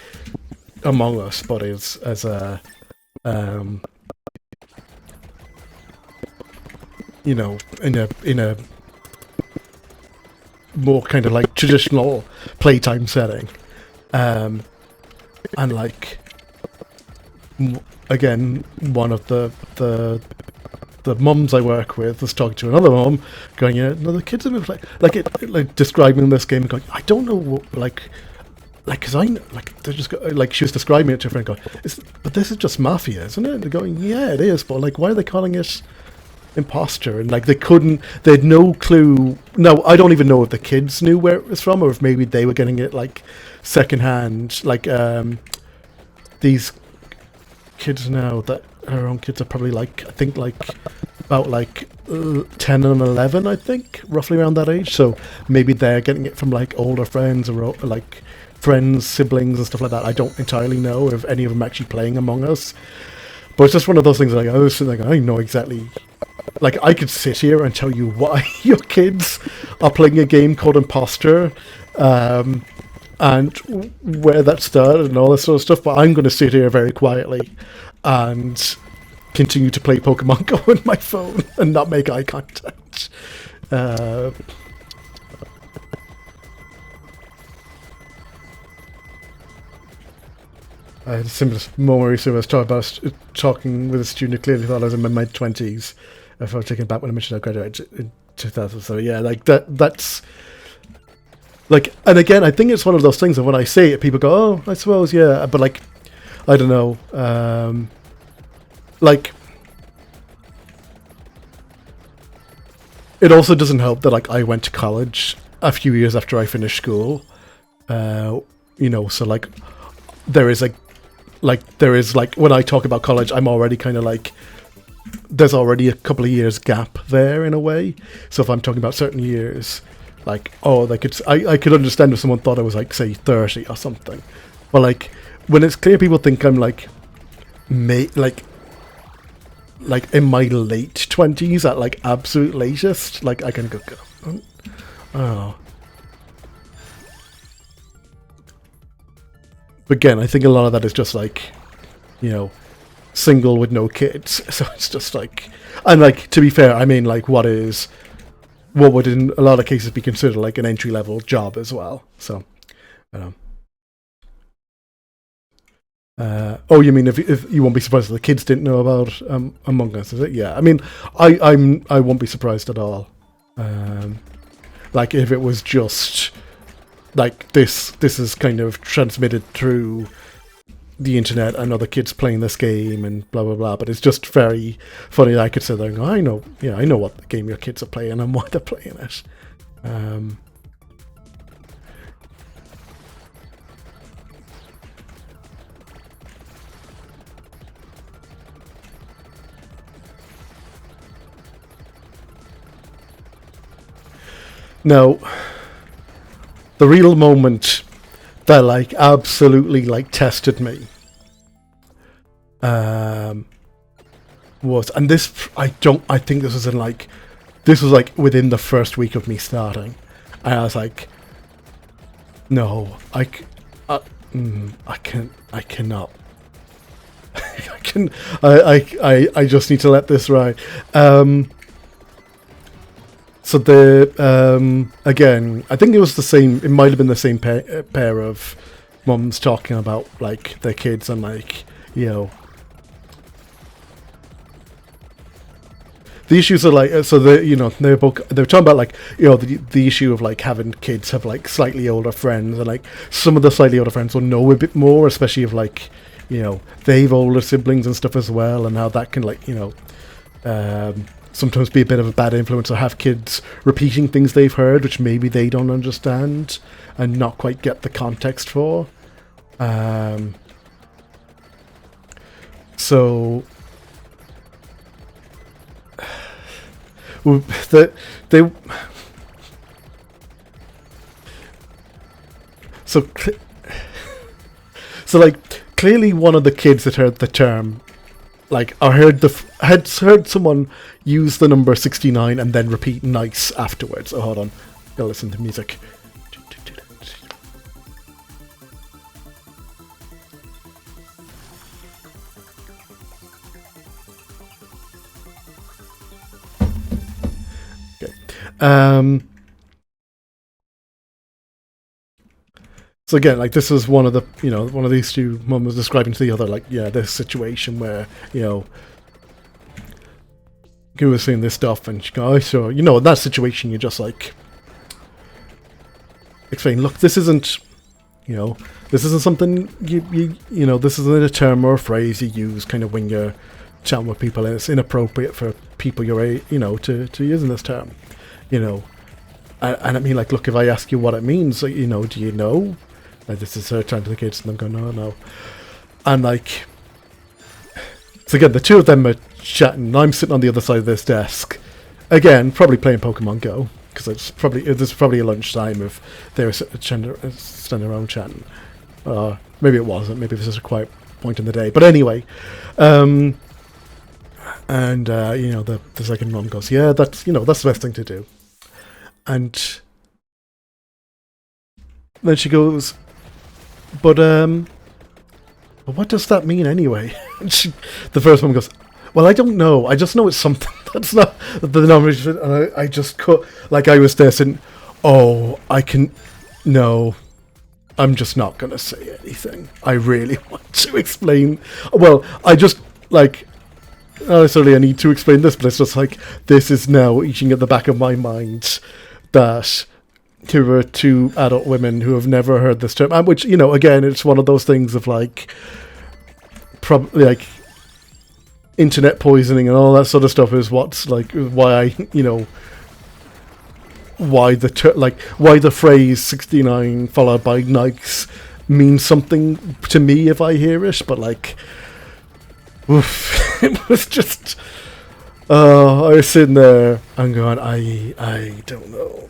Among Us, but as a you know, in a more kind of like traditional playtime setting, and like again, one of the mums I work with was talking to another mum, going, "Yeah, no, the kids have been playing like describing this game, and going, I don't know what, like, because I like they're just like she was describing it to a friend, going, but this is just Mafia, isn't it?" And they're going, "Yeah, it is, but like, why are they calling it Imposter?" And like they had no clue. No, I don't even know if the kids knew where it was from, or if maybe they were getting it like secondhand. Like these kids now, that her own kids are probably like, I think like about like 10 and 11, I think, roughly around that age. So maybe they're getting it from like older friends or like friends, siblings and stuff like that. I don't entirely know if any of them are actually playing Among Us, but it's just one of those things. Like I was sitting there going, I know exactly. Like I could sit here and tell you why your kids are playing a game called Imposter, and where that started and all this sort of stuff, but I'm going to sit here very quietly and continue to play Pokemon Go on my phone and not make eye contact. I had a similar moment recently. I was talking with a student who clearly thought I was in my mid-20s. If I was taken back when I mentioned I graduated in 2000. So yeah, like that's... Like, and again, I think it's one of those things that when I say it, people go, "Oh, I suppose, yeah," but like, I don't know, like, it also doesn't help that like I went to college a few years after I finished school, you know, so like, there is when I talk about college, I'm already kind of like, there's already a couple of years gap there in a way. So if I'm talking about certain years, like, oh, I could understand if someone thought I was like, say, 30 or something. But like, when it's clear people think I'm like like in my late 20s at like absolute latest, like I can go, oh. But again, I think a lot of that is just like, you know, single with no kids. So it's just like, and like, to be fair, I mean, like, what would in a lot of cases be considered like an entry-level job as well. So, oh, you mean if you won't be surprised if the kids didn't know about Among Us, is it? Yeah, I mean, I won't be surprised at all. Like if it was just like this is kind of transmitted through the internet and other kids playing this game and blah blah blah, but it's just very funny that I could sit there and go, I know what game your kids are playing and why they're playing it. Now, the real moment that like absolutely like tested me was, and this I think this was like within the first week of me starting, and I was like, no, I cannot. I just need to let this ride. So again, I think it was the same. It might have been the same pair of mums talking about like their kids and like, you know, the issues are like, so they were talking about like, you know, the issue of like having kids have like slightly older friends, and like some of the slightly older friends will know a bit more, especially if like, you know, they've older siblings and stuff as well, and how that can like, you know, sometimes be a bit of a bad influence, or have kids repeating things they've heard which maybe they don't understand and not quite get the context for. So they so like clearly one of the kids that heard the term, like I heard had heard someone use the number 69 and then repeat nice afterwards. Oh, hold on, gotta listen to music. Okay. So again, like this was one of the, one of these two mum was describing to the other, like, yeah, this situation where, Goo was saying this stuff and she goes, so, in that situation you just like explain, look, this isn't, this isn't something this isn't a term or a phrase you use kind of when you're chatting with people, and it's inappropriate for people your age, to use in this term, and I mean, like, look, if I ask you what it means, like, do you know? Like, this is her trying to the kids, and I'm going, no. And, like, so again, the two of them are chatting, and I'm sitting on the other side of this desk. Again, probably playing Pokemon Go, because there's probably a lunchtime if they were standing around chatting. Maybe it wasn't, maybe it was just a quiet point in the day. But anyway, the second mom goes, yeah, that's the best thing to do. And then she goes, but what does that mean anyway? And the first one goes, well, I don't know. I just know it's something that's not the number. And I just cut, like I was there saying, no, I'm just not going to say anything. I really want to explain. Well, I just, like, not necessarily I need to explain this, but it's just like, this is now eating at the back of my mind that here were two adult women who have never heard this term, which, again, it's one of those things of like, probably like internet poisoning and all that sort of stuff is what's like why why the phrase 69 followed by nice means something to me if I hear it, but like, oof, it was just. I was sitting there and going, I don't know.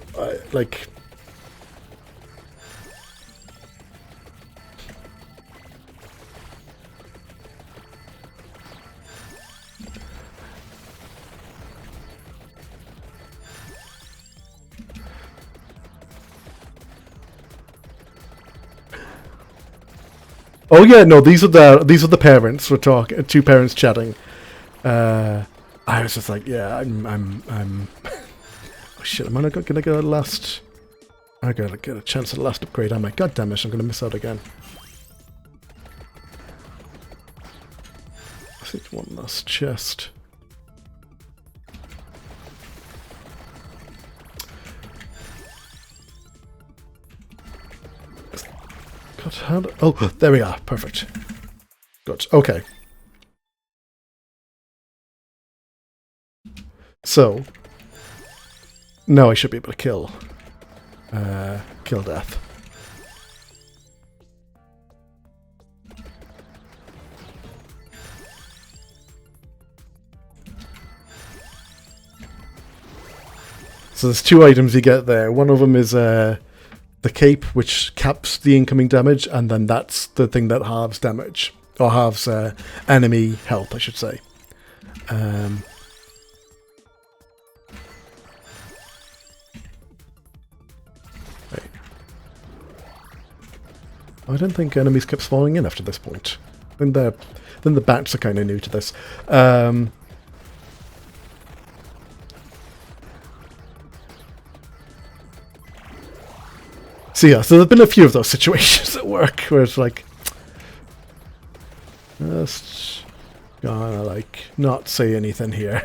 Oh yeah, no, these are the parents. We're talking, two parents chatting. I was just like, yeah, I'm oh shit, am I not gonna get a last? I gotta get a chance at the last upgrade, am I? God damn it, I'm gonna miss out again. I think one last chest. God, oh, there we are, perfect. Good, okay. So, now I should be able to kill Death. So there's two items you get there. One of them is the cape, which caps the incoming damage, and then that's the thing that halves damage, or halves enemy health, I should say. I don't think enemies kept spawning in after this point. Then the bats are kind of new to this. So yeah, so there've been a few of those situations at work where it's like, just gonna like not say anything here.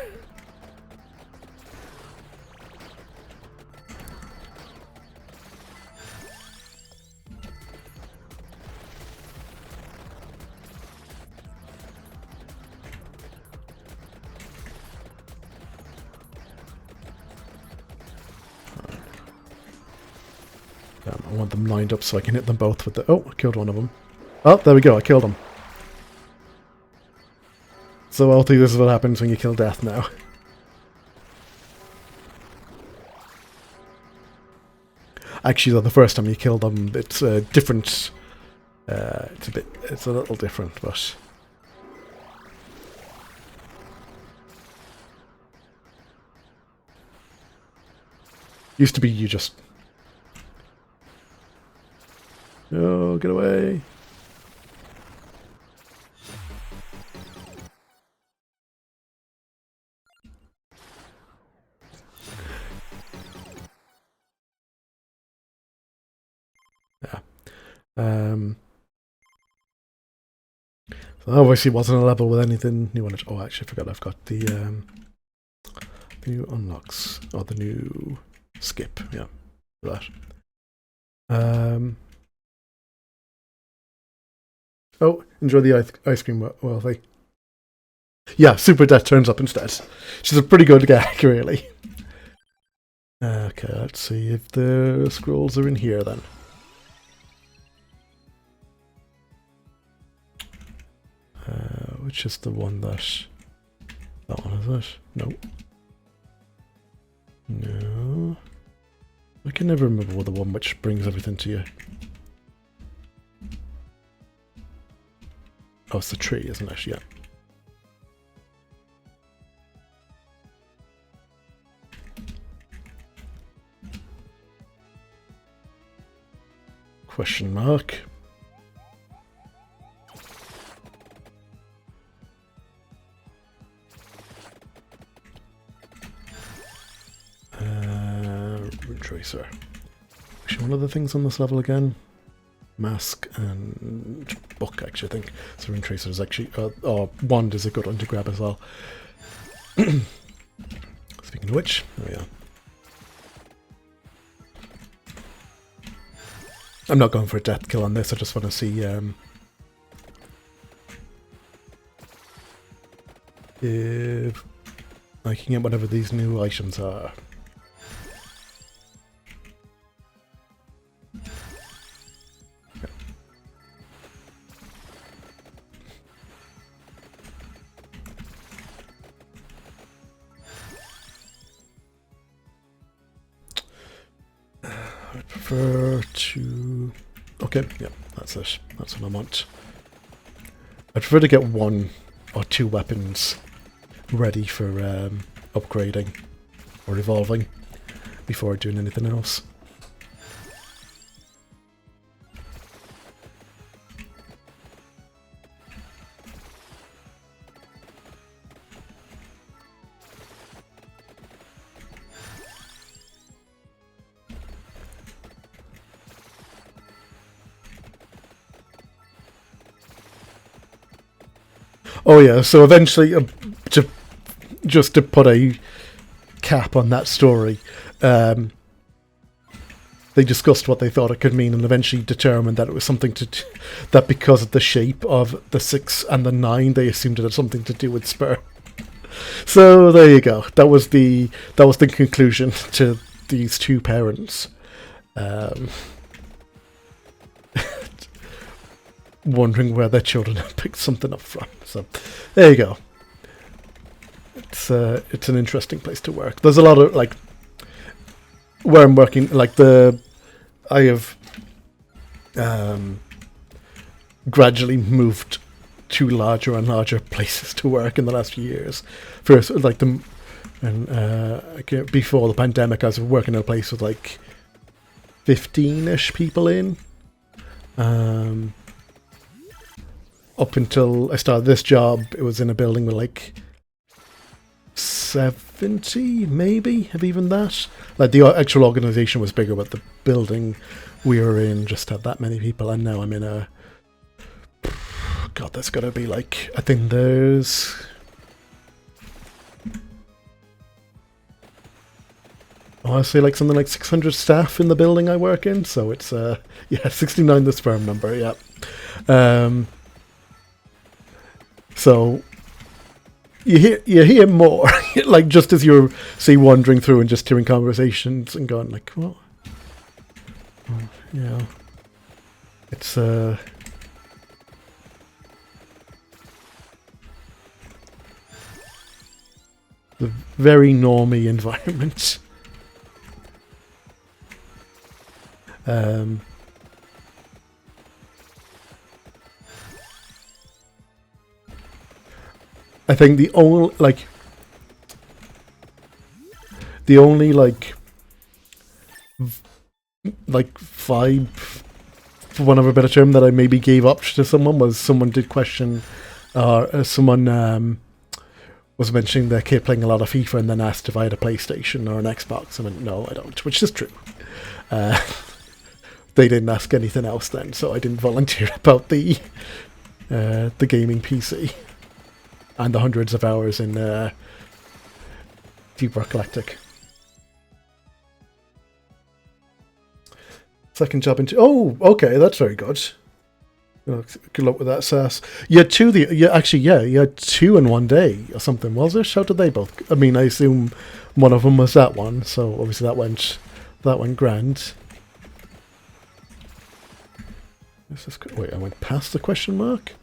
I want them lined up so I can hit them both with the... Oh, I killed one of them. Oh, there we go, I killed him. So I'll think this is what happens when you kill Death now. Actually, though, the first time you kill them, it's different. It's a little different, but used to be you just. Oh, get away! Yeah. So obviously wasn't a level with anything new on it. Oh, actually, I forgot I've got the new unlocks or the new skip. Yeah, that. Oh, enjoy the ice cream, Wealthy. Yeah, Super Death turns up instead. She's a pretty good gag, really. Okay, let's see if the scrolls are in here then. Which is the one that... That one, is it? No. No. I can never remember what the one which brings everything to you. Oh, it's the tree, isn't it? Yeah. Question mark. Rune Tracer. Actually, one of the things on this level again. Mask and book, actually, I think. So Rune Tracer is actually... or Wand is a good one to grab as well. Speaking of which, there we are. I'm not going for a death kill on this, I just want to see if I can get whatever these new items are. I prefer to... Okay, yeah, that's it. That's what I want. I prefer to get 1 or 2 weapons ready for upgrading or evolving before doing anything else. Oh yeah, so eventually, just to put a cap on that story, they discussed what they thought it could mean and eventually determined that it was something that because of the shape of the 6 and the 9, they assumed it had something to do with sperm. So there you go. That was the conclusion to these 2 parents. Wondering where their children have picked something up from. So there you go. It's an interesting place to work. There's a lot of like where I'm working. Like I have gradually moved to larger and larger places to work in the last few years. First, like before the pandemic, I was working in a place with like 15-ish people in. Up until I started this job, it was in a building with like 70, maybe, if even that. Like the actual organisation was bigger, but the building we were in just had that many people. And now I'm in a... God, there's got to be like... I think there's... Honestly, like something like 600 staff in the building I work in. So it's, yeah, 69 the sperm number, yeah. So you hear more, like just as you're wandering through and just hearing conversations and going like, well, yeah, it's The very normie environment. I think the only vibe, for one of a better term, that I maybe gave up to someone was someone did question, or someone was mentioning their kid playing a lot of FIFA and then asked if I had a PlayStation or an Xbox. I went, no, I don't, which is true. They didn't ask anything else then, so I didn't volunteer about the gaming PC and the hundreds of hours in Deep Rock Galactic. Second job into... Oh, okay, that's very good. Good luck with that, Sass. You had two you had two in one day or something, was it? How did they both... I mean, I assume one of them was that one, so obviously that went grand. Wait, I went past the question mark?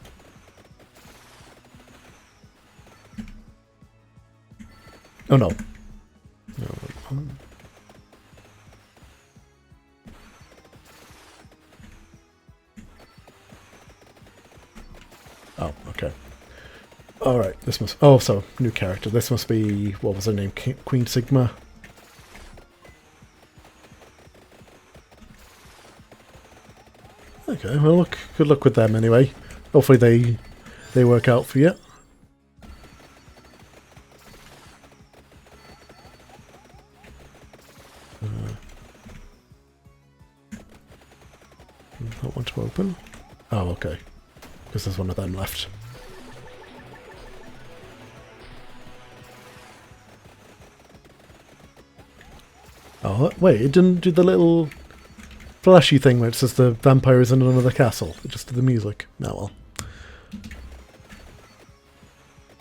Oh, no. Oh, okay. Alright, this must... Oh, so, new character. This must be... What was her name? Queen Sigma? Okay, well, look, good luck with them anyway. Hopefully they work out for you. Not want to open. Oh, okay. Because there's one of them left. Oh, wait, it didn't do the little flashy thing where it says the vampire is in another castle. It just did the music. Oh well.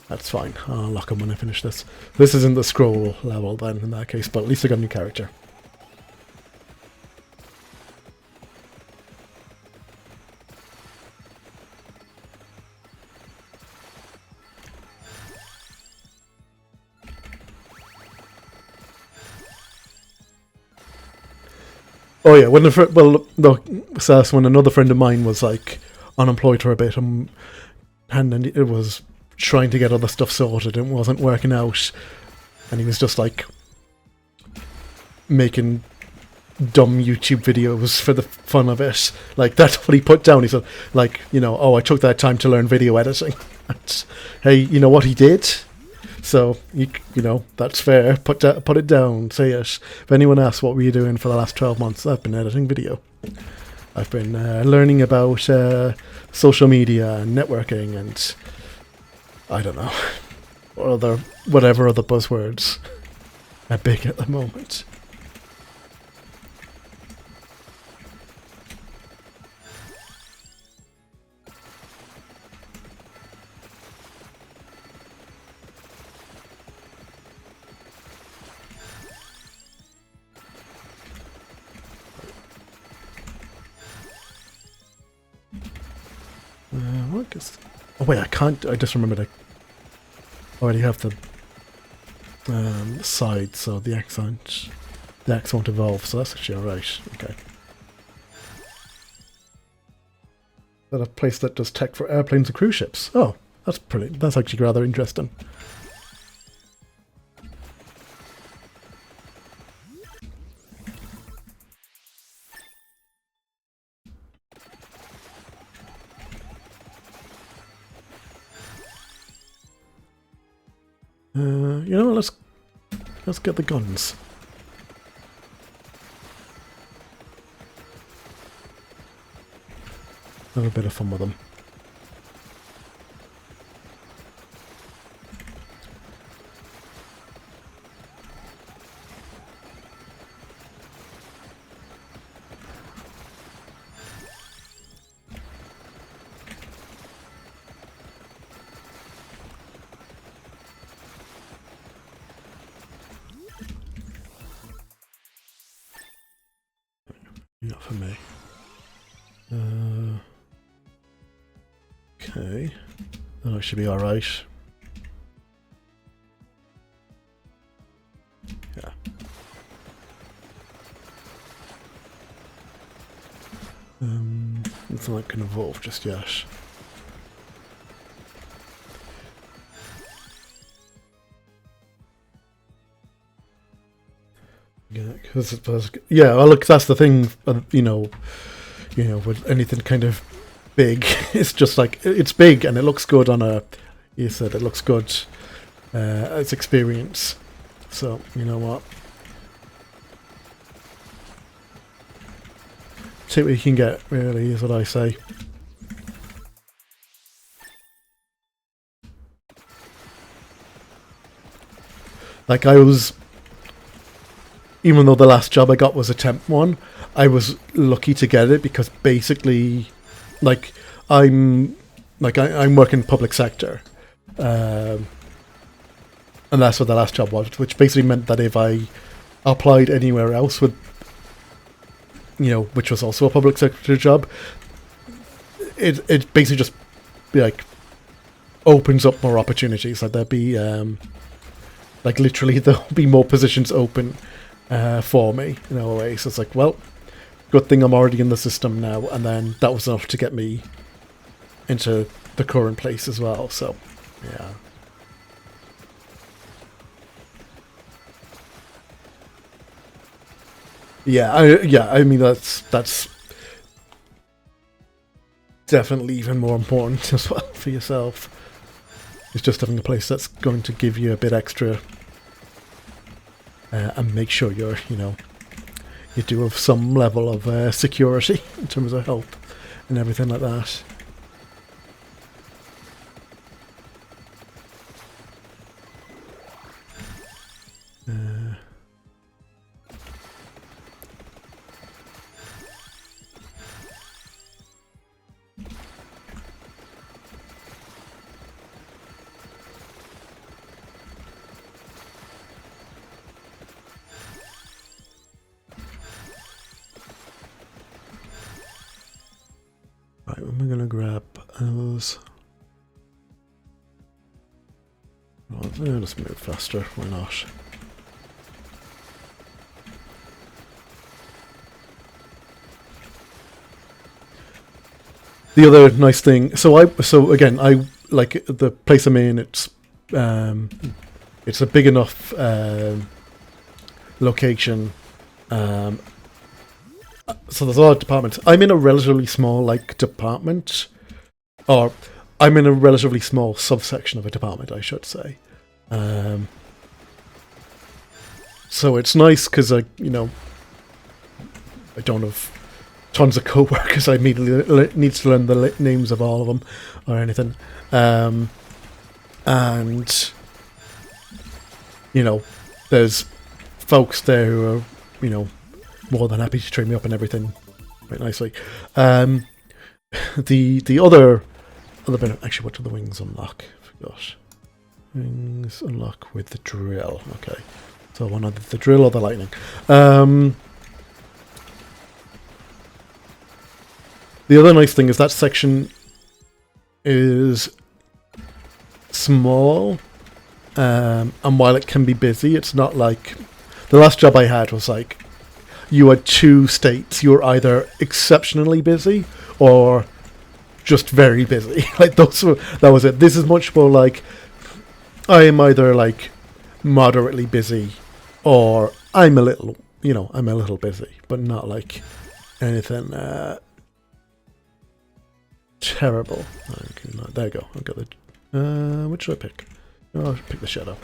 That's fine. I'll lock him when I finish this. This isn't the scroll level then, in that case, but at least I got a new character. Oh yeah, when another friend of mine was like unemployed for a bit and it was trying to get other stuff sorted and it wasn't working out, and he was just like making dumb YouTube videos for the fun of it. Like, that's what he put down. He said, like, I took that time to learn video editing. And, hey, you know what he did? So, that's fair. Put it down. Say it. If anyone asks what were you doing for the last 12 months, I've been editing video. I've been learning about social media and networking and I don't know, whatever other buzzwords are big at the moment. What is... Oh wait, I can't... I just remembered I already have the side, so the X won't evolve, so that's actually alright. Okay. Is that a place that does tech for airplanes and cruise ships? Oh, that's actually rather interesting. Let's get the guns. Have a bit of fun with them. Not for me. Okay. That should be alright. Nothing that can evolve just yet. Yeah, well, look, that's the thing. You know, with anything kind of big, it's just like it's big and it looks good on a. You said it looks good as experience. So you know what? See what you can get. Really, is what I say. Like I was. Even though the last job I got was a temp one, I was lucky to get it because basically, I'm working public sector, and that's what the last job was, which basically meant that if I applied anywhere else with, which was also a public sector job, it basically just opens up more opportunities. Like there'll be literally there'll be more positions open. For me, in a way. So it's like, well, good thing I'm already in the system now, and then that was enough to get me into the current place as well. So, I mean that's definitely even more important as well for yourself. It's just having a place that's going to give you a bit extra. And make sure you do have some level of security in terms of help and everything like that. Right, we're going to grab those. Well, let's move faster, why not? The other nice thing, so again, I like the place I'm in. It's a big enough location. So there's a lot of departments. I'm in a relatively small department, or I'm in a relatively small subsection of a department, I should say. So it's nice because I don't have tons of co-workers. I immediately need to learn the names of all of them or anything, and there's folks there who are more than happy to train me up and everything quite nicely. The other bit, actually, what do the wings unlock? I forgot. Wings unlock with the drill. Okay, so one of the drill or the lightning. The other nice thing is that section is small, and while it can be busy, it's not like the last job I had was you had two states. You were either exceptionally busy or just very busy. That was it. This is much more I am either moderately busy or I'm a little busy, but not anything terrible. Okay, no, there you go. I've got the which should I pick? Oh, I should pick the shadow.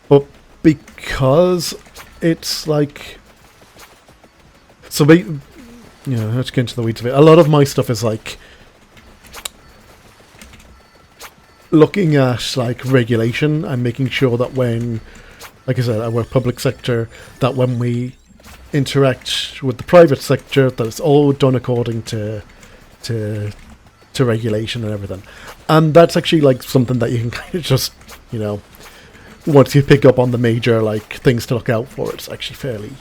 But because it's so let's get into the weeds of it. A lot of my stuff is looking at regulation and making sure that when, like I said, I work public sector, that when we interact with the private sector, that it's all done according to regulation and everything. And that's actually something that you can kind of just once you pick up on the major things to look out for, it's actually fairly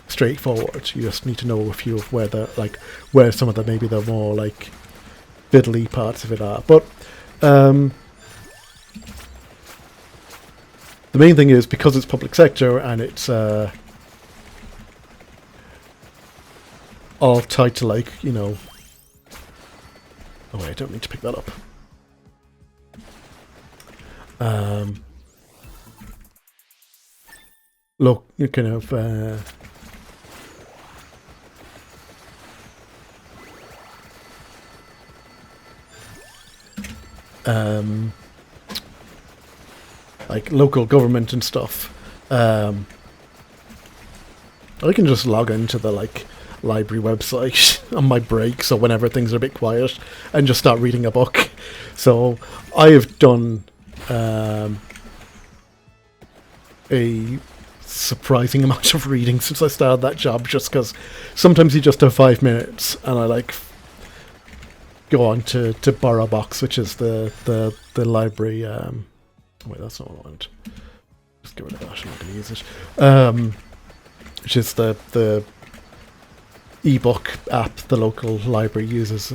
straightforward. You just need to know a few of where some of the maybe the more fiddly parts of it are. But the main thing is, because it's public sector and it's all tied to, like, you know... Oh wait, I don't need to pick that up. Look, you kind of... like local government and stuff. I can just log into the like library website on my break, so whenever things are a bit quiet, and just start reading a book. So I have done a surprising amount of reading since I started that job, just because sometimes you just have 5 minutes, and I like go on to BorrowBox, which is the library. Wait, that's not what I want. Just get rid of that. I'm not going to use it. Which is the ebook app the local library uses,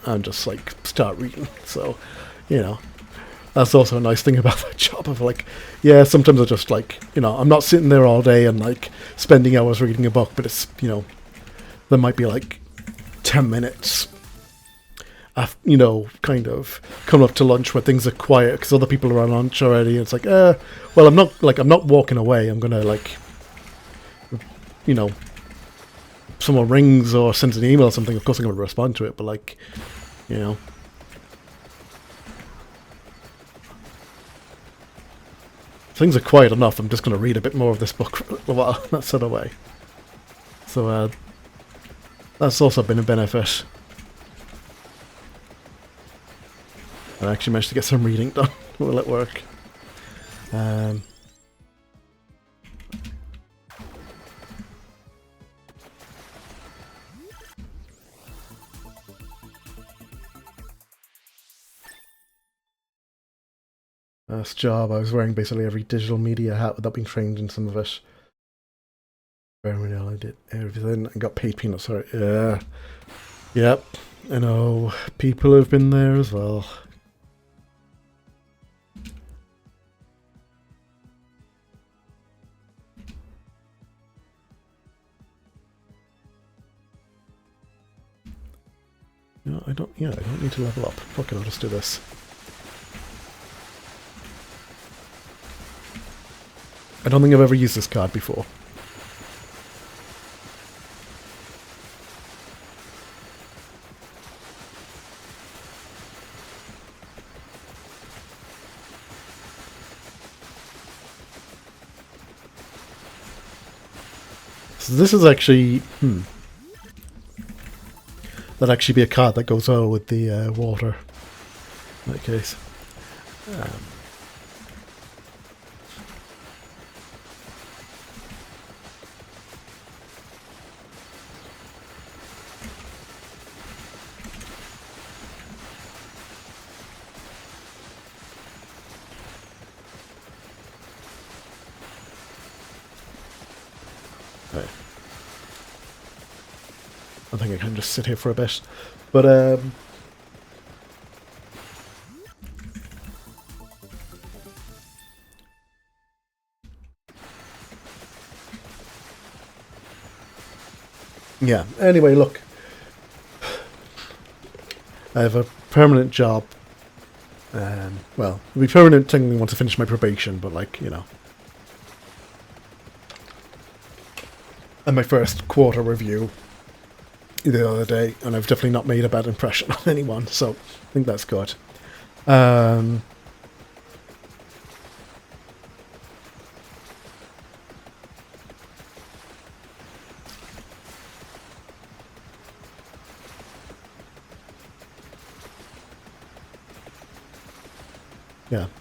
and just like start reading. So, you know, that's also a nice thing about that job. Of like, yeah, sometimes I just like, you know, I'm not sitting there all day and like spending hours reading a book, but it's, you know, there might be like 10 minutes. You know, kind of come up to lunch where things are quiet because other people are on lunch already. And it's like, well, I'm not walking away. I'm gonna like, you know, someone rings or sends an email or something. Of course, I'm gonna respond to it. But like, you know, things are quiet enough. I'm just gonna read a bit more of this book for a while. That sort of way. So that's also been a benefit. I actually managed to get some reading done while at work. Last job, I was wearing basically every digital media hat without being trained in some of it. I did everything and got paid peanuts for it. Yeah. Yep. I know. People have been there as well. No, I don't need to level up. Fuck it, I'll just do this. I don't think I've ever used this card before. So this is actually... That'd actually be a card that goes well with the water, in that case. Right. I think I can just sit here for a bit, but yeah. Anyway, look, I have a permanent job. Well, it'll be permanent technically once I finish my probation, but like, you know. And my first quarter review the other day, and I've definitely not made a bad impression on anyone, so I think that's good. Yeah,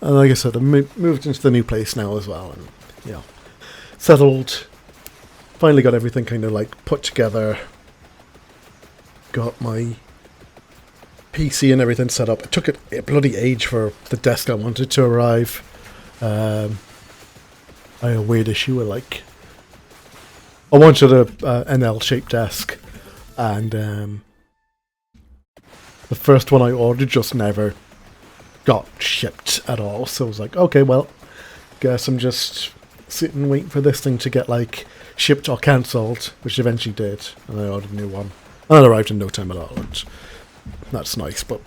and like I said, I moved into the new place now as well, and, you know, settled, finally got everything kind of like put together, got my PC and everything set up. It took a bloody age for the desk I wanted to arrive. I had a weird issue with like, I wanted an L-shaped desk, and the first one I ordered just never got shipped at all. So I was like, okay, well, guess I'm just sitting waiting for this thing to get like shipped or cancelled, which eventually did, and I ordered a new one. And it arrived in no time at all, and that's nice, but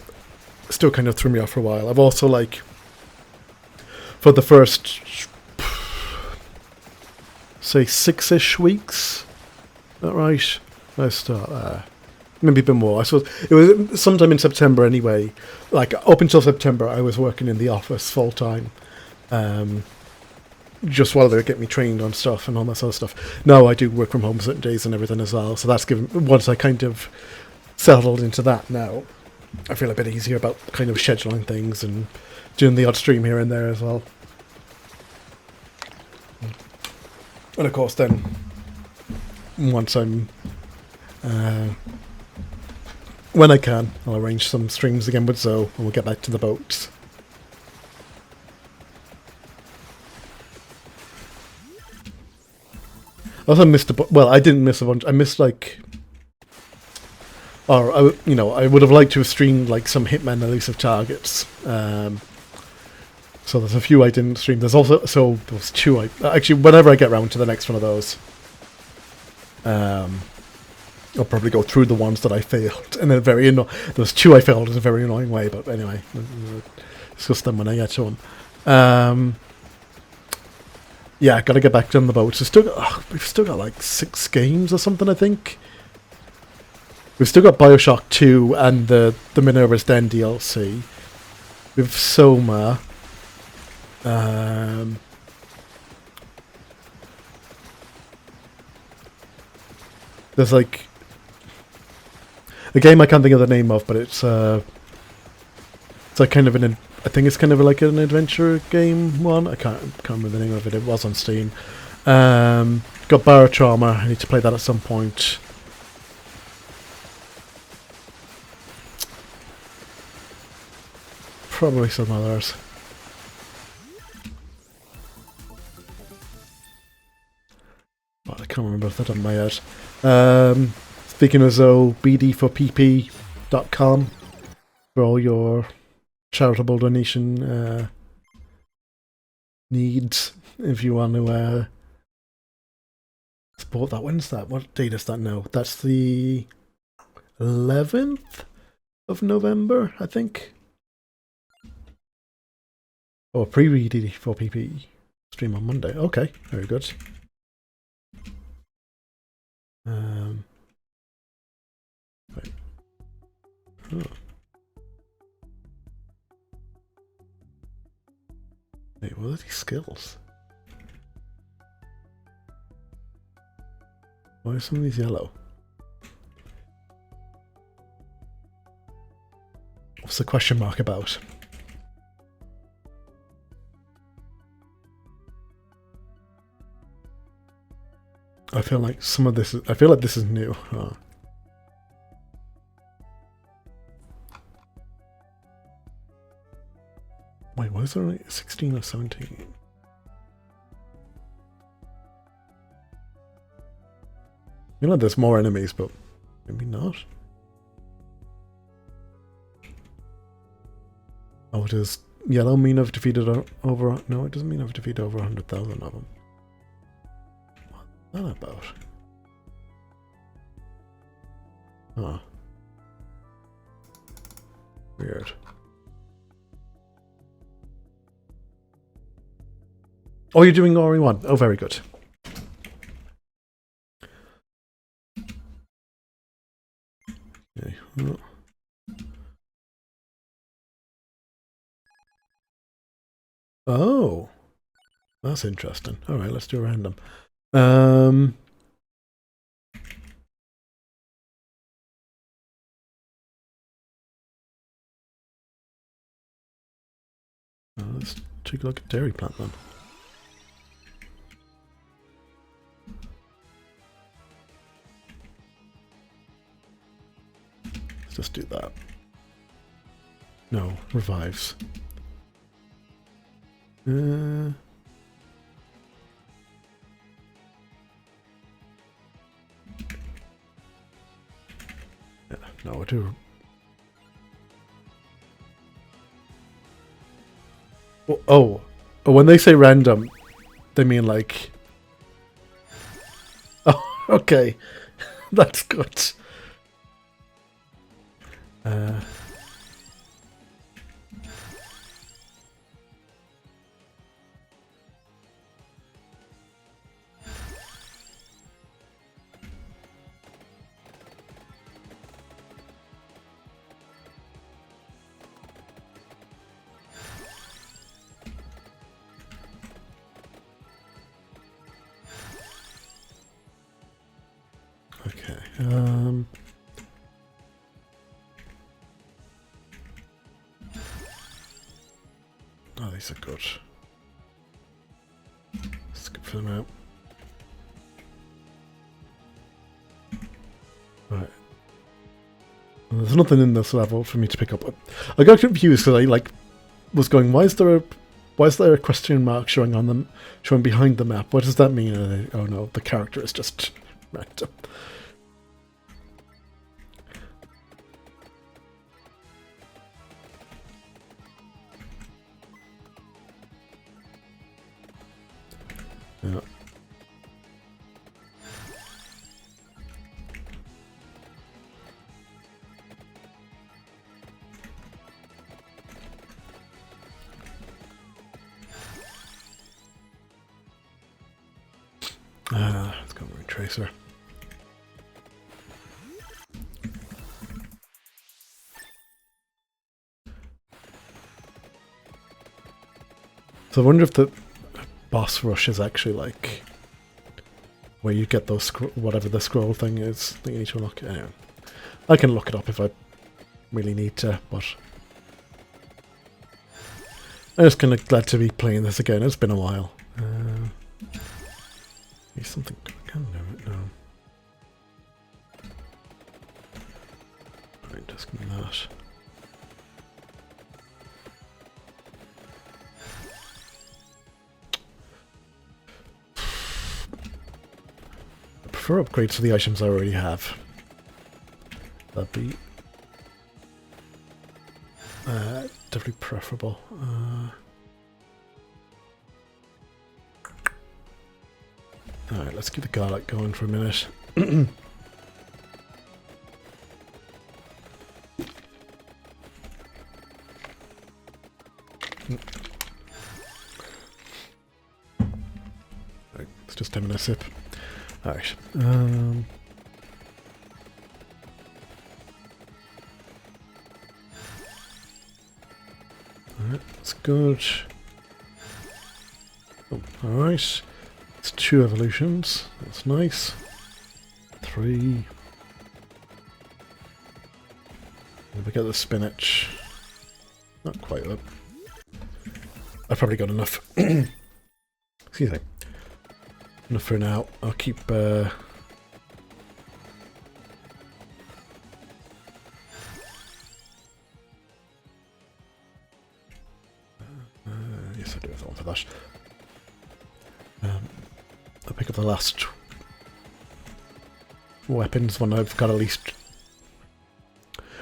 still kind of threw me off for a while. I've also like, for the first, say 6-ish weeks, is that right? Let's start maybe a bit more. I suppose it was sometime in September anyway. Like up until September, I was working in the office full time, just while they were getting me trained on stuff and all that sort of stuff. Now I do work from home certain days and everything as well. So that's given, once I kind of settled into that now, I feel a bit easier about kind of scheduling things and doing the odd stream here and there as well. And of course then, once I'm when I can, I'll arrange some streams again with Zoe and we'll get back to the boats. I also missed I didn't miss a bunch. I missed like, or I would have liked to have streamed like some Hitman Elusive Targets. So there's a few I didn't stream. There's also there was 2 actually whenever I get round to the next one of those, I'll probably go through the ones that I failed, and then there was 2 I failed in a very annoying way. But anyway, we'll discuss them when I get to them. Yeah, gotta get back on the boat. We've still got like 6 games or something, I think. We've still got Bioshock 2 and the Minerva's Den DLC. We've Soma. There's like a game I can't think of the name of, but it's like kind of I think it's kind of like an adventure game one. I can't remember the name of it. It was on Steam. Got Barotrauma. I need to play that at some point. Probably some others. Oh, I can't remember off the top of my head. Speaking of Zoe, bd4pp.com for all your charitable donation needs, if you want to support that. When's that? What date is that now? That's the 11th of November, I think. Oh, pre-BD4pp stream on Monday. Okay, very good. Right. Oh. Wait, what are these skills? Why are some of these yellow? What's the question mark about? I feel like this is new. Oh. Wait, was there only 16 or 17? You know, there's more enemies, but maybe not. Oh, does yellow mean I've defeated over? No, it doesn't mean I've defeated over 100,000 of them. What's that about? Oh. Weird. Oh, you're doing RE1. Oh, very good. Okay. Oh, that's interesting. All right, let's do a random. Let's take a look at Dairy Plant then. Let's just do that. No, revives. Yeah, no, I do. Oh, But when they say random, they mean like... Oh, okay. That's good. Okay. Oh, these are good. Skip them out. Right. Well, there's nothing in this level for me to pick up. I got confused because I was going, why is there a question mark showing on them, showing behind the map? What does that mean? And oh no, the character is just random. Yeah. Let's go with Tracer. So I wonder if the boss rush is actually like where you get those whatever the scroll thing is that you need to unlock. Anyway, I can look it up if I really need to, but I'm just kind of glad to be playing this again. It's been a while. Maybe something I can do it now. Right, just give me that. I prefer upgrades to the items I already have. That'd be definitely preferable. Alright, let's keep the garlic going for a minute. Right, let's just having a sip. Alright. Alright, that's good. Oh, alright. It's 2 evolutions. That's nice. 3. If we get the spinach. Not quite up. I've probably got enough. Excuse me. Enough for now. I'll keep yes, I do have one for that. I'll pick up the last weapons when I've got at least...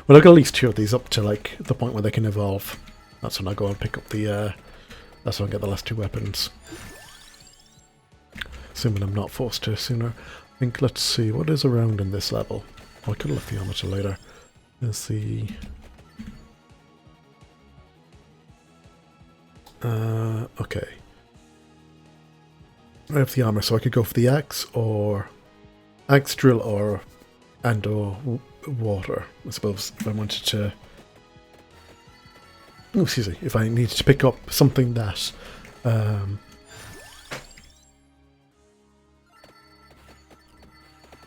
When I've got at least 2 of these up to like the point where they can evolve. That's when I go and pick up the... that's when I get the last 2 weapons. Assuming I'm not forced to sooner. I think, let's see, what is around in this level? Oh, I could have left the armor till later. Let's see... okay. I have the armor, so I could go for the axe, or... Axe, drill, or... water, I suppose, if I wanted to... Oh, excuse me, if I needed to pick up something that...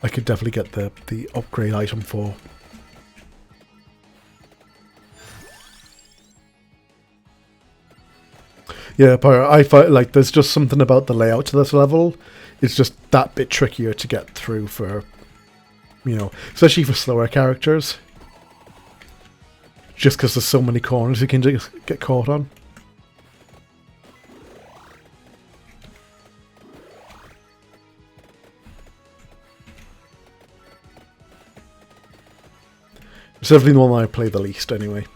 I could definitely get the upgrade item for. Yeah, but I find like there's just something about the layout to this level. It's just that bit trickier to get through for, you know, especially for slower characters. Just because there's so many corners you can just get caught on. It's definitely the one I play the least, anyway.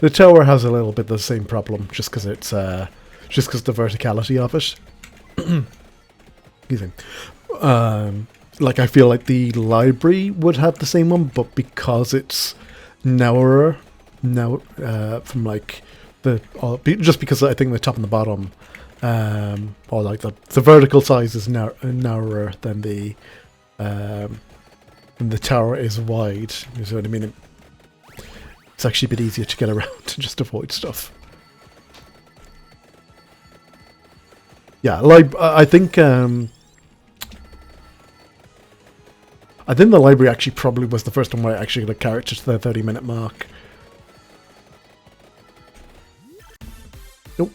The tower has a little bit the same problem, just because it's just because the verticality of it. Excuse me. Like I feel like the library would have the same one, but because it's narrower now from like just because I think the top and the bottom, or like the vertical size is narrower than the tower is wide. You see what I mean? It's actually a bit easier to get around and just avoid stuff. Yeah, like I think the library actually probably was the first one where I actually got a character to the 30-minute mark. Nope.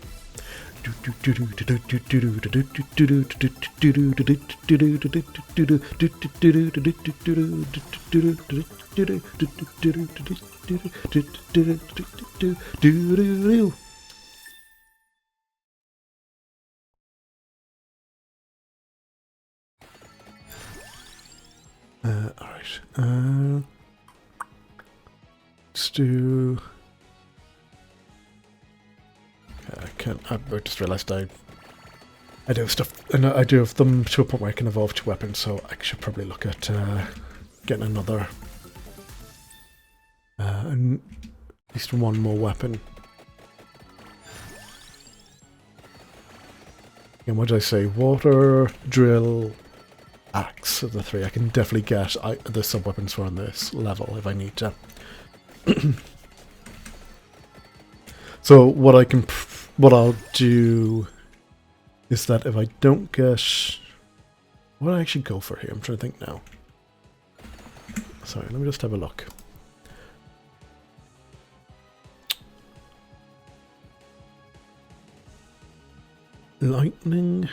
Alright. Let's do... I just realised I do have stuff, and I do have them to a point where I can evolve to weapons, so I should probably look at getting another, at least one more weapon. And what did I say? Water, drill, axe are the three. I can definitely get the sub-weapons for on this level if I need to. So what I'll do is that if I don't get... What do I actually go for here? I'm trying to think now. Sorry, let me just have a look. Lightning...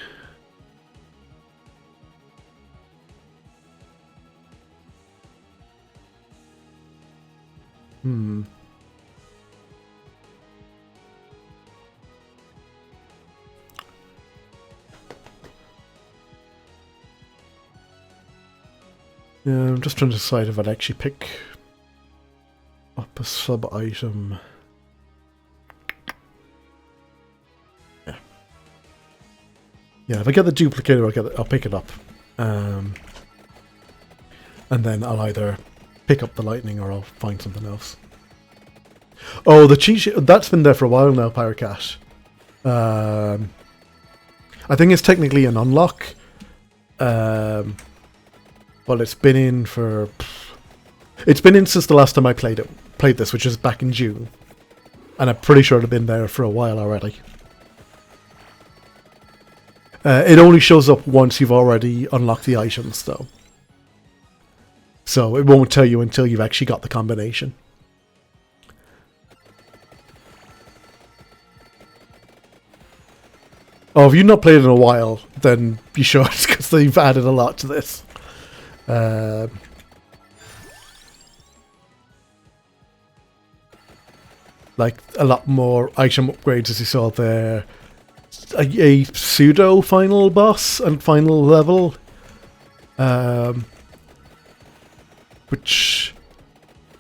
Yeah, I'm just trying to decide if I'd actually pick up a sub-item. Yeah. Yeah, if I get the duplicator, I'll pick it up. And then I'll either pick up the lightning or I'll find something else. Oh, the cheat sheet, that's been there for a while now, Pyrocat. I think it's technically an unlock. Well, it's been in for... It's been in since the last time I played this, which is back in June. And I'm pretty sure it had been there for a while already. It only shows up once you've already unlocked the items, though. So it won't tell you until you've actually got the combination. Oh, if you've not played in a while, then you should, because they've added a lot to this. Like a lot more item upgrades, as you saw there. A pseudo final boss and final level, which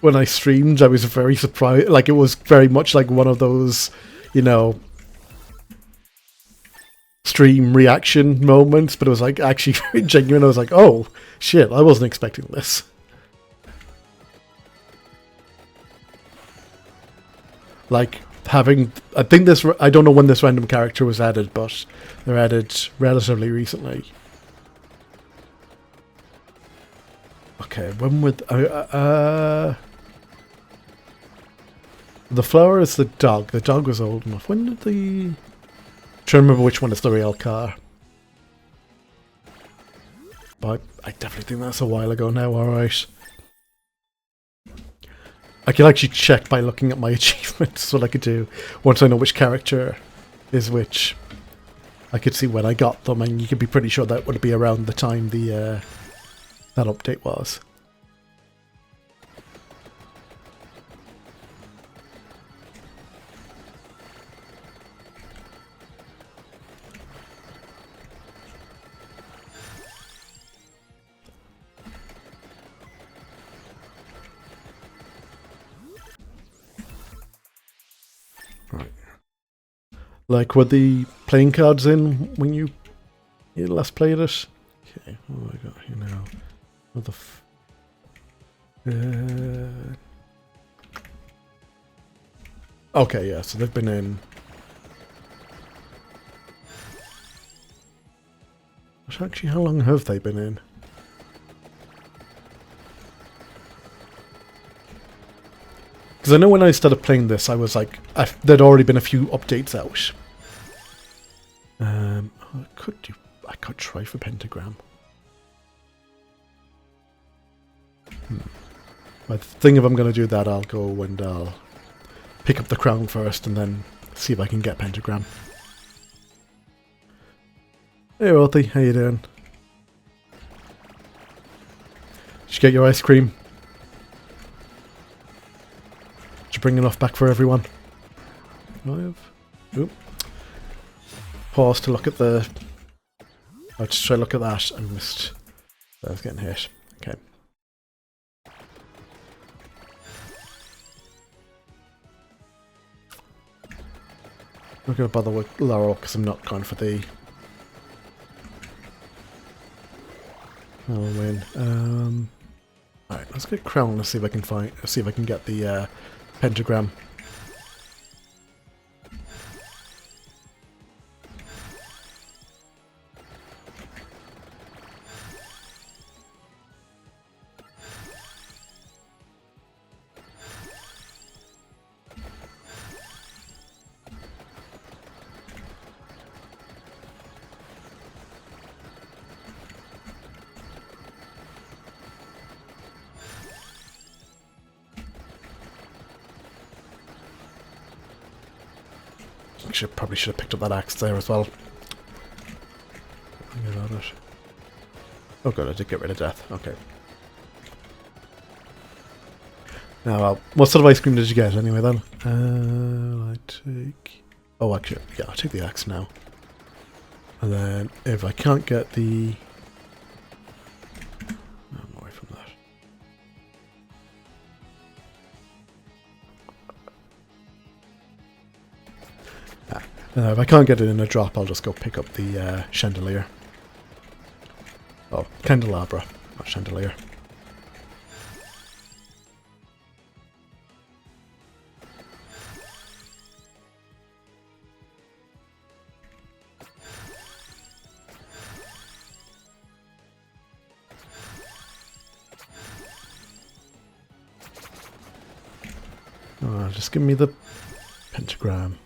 when I streamed I was very surprised. Like it was very much like one of those, you know, stream reaction moments, but it was like actually very genuine. I was like, oh shit, I wasn't expecting this. Like having, I think this, I don't know when this random character was added, but they're added relatively recently. Okay, when would the flower is the dog. The dog was old enough. When did the... I'm trying to remember which one is the real car. But I definitely think that's a while ago now, alright. I can actually check by looking at my achievements, what I could do. Once I know which character is which, I could see when I got them, and you could be pretty sure that would be around the time the that update was. Like, were the playing cards in when you last played it? Okay, what have I got here now? What the okay, yeah, so they've been in. Actually, how long have they been in? Because I know when I started playing this, I was like, there'd already been a few updates out. I could try for Pentagram. I think if I'm going to do that, I'll go and I'll pick up the crown first and then see if I can get Pentagram. Hey, Rothy, how you doing? Did you get your ice cream? Did you bring enough back for everyone? Oop. Pause to look at the... I'll just try to look at that. I missed... I was getting hit. Okay. I'm not going to bother with Laurel because I'm not going for the... I'll win. Alright, let's get Crown. Let's see if I can see if I can get the Pentagram. Probably should have picked up that axe there as well. Oh god, I did get rid of death. Okay. Now, what sort of ice cream did you get anyway then? I take... Oh, actually, yeah, I'll take the axe now. And then, if I can't get the... I'm away from that. If I can't get it in a drop, I'll just go pick up the chandelier. Oh, candelabra, not chandelier. Oh, just give me the pentagram.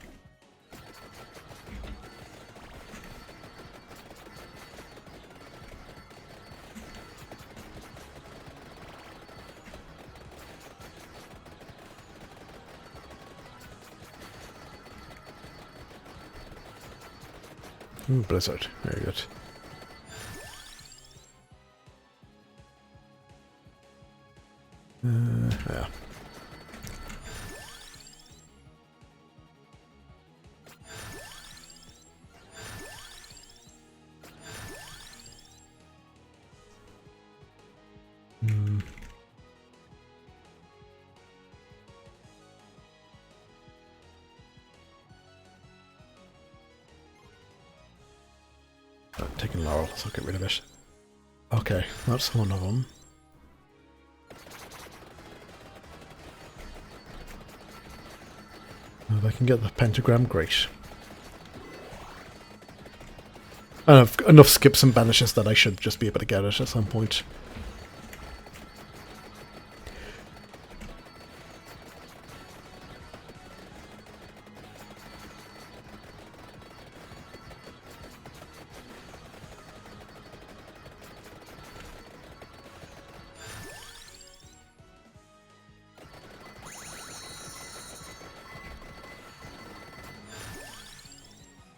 Ooh, Blizzard, very good. Yeah. Taking Laurel, so I'll get rid of it. Okay, that's one of them. If I can get the pentagram, great. I have enough skips and banishes that I should just be able to get it at some point.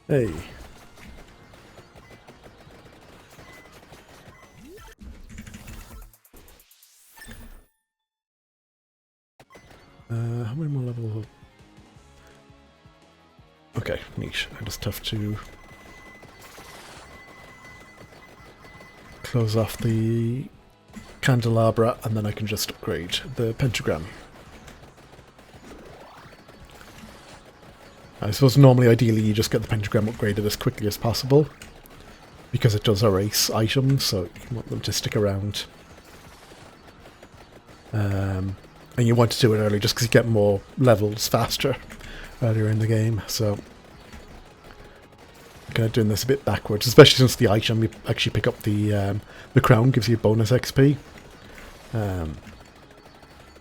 Hey. How many more levels? Okay, neat. I just have to close off the candelabra and then I can just upgrade the pentagram. I suppose normally, ideally, you just get the pentagram upgraded as quickly as possible, because it does erase items, so you want them to stick around. And you want to do it early just because you get more levels faster earlier in the game, so I'm kind of doing this a bit backwards, especially since the item you actually pick up the crown gives you bonus XP.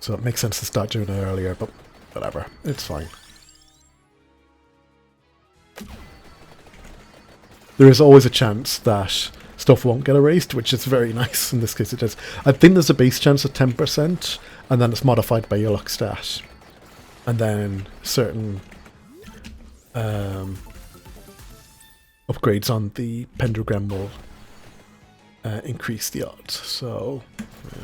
So it makes sense to start doing it earlier, but whatever, it's fine. There is always a chance that stuff won't get erased, which is very nice. In this case it does. I think there's a base chance of 10%, and then it's modified by your luck stat. And then certain upgrades on the pentagram will increase the odds. So, yeah.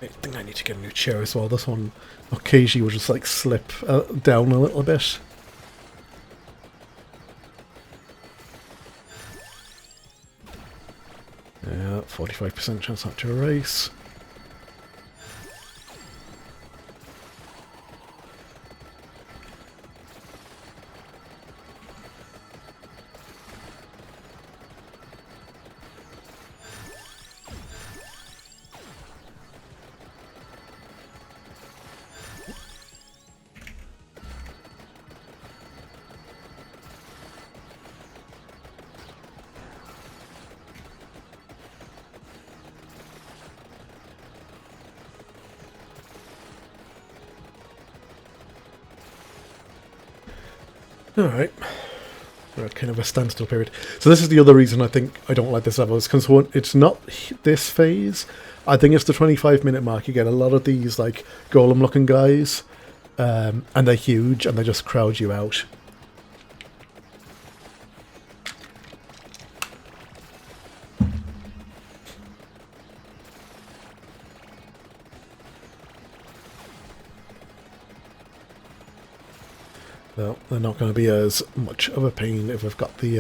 I think I need to get a new chair as well. This one occasionally will just like slip down a little bit. Yeah, 45% chance not to erase. Alright. We're at kind of a standstill period. So this is the other reason I think I don't like this level, is because it's not this phase. I think it's the 25-minute mark. You get a lot of these like golem-looking guys, and they're huge, and they just crowd you out. No, they're not going to be as much of a pain if I've got the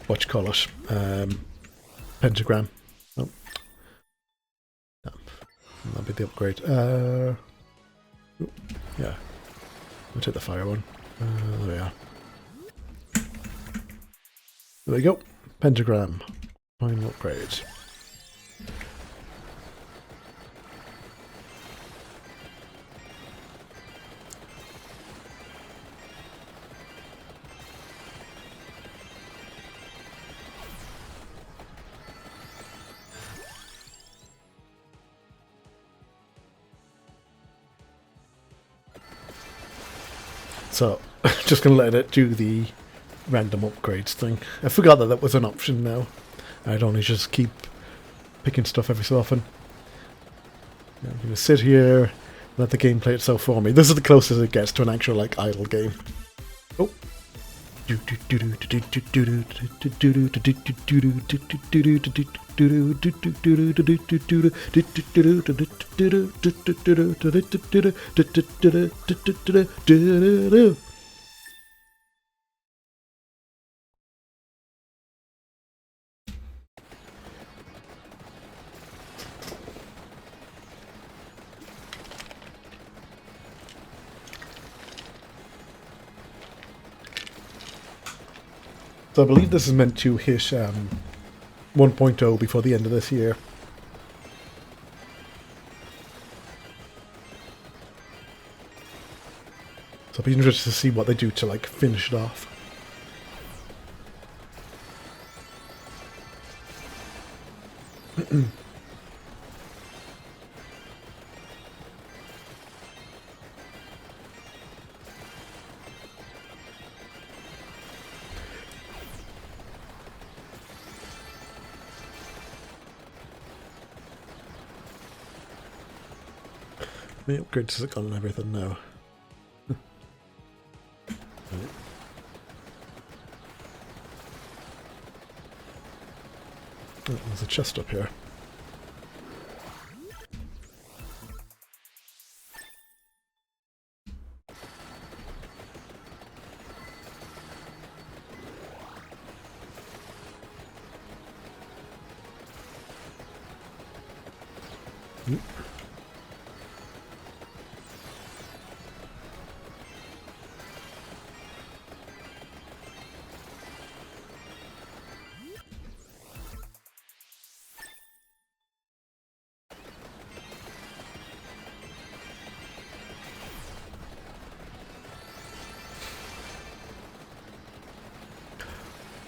what you call it, pentagram. Oh, no. That'll be the upgrade. Yeah, I'll take the fire one. There we are. There we go. Pentagram. Final upgrade. So, just going to let it do the random upgrades thing. I forgot that was an option now. I'd only just keep picking stuff every so often. I'm going to sit here, let the game play itself for me. This is the closest it gets to an actual, like, idle game. Oh. So I believe this is meant to hit 1.0 before the end of this year. So I'll be interested to see what they do to like finish it off. May upgrade to it on everything now. Right. Oh, there's a chest up here.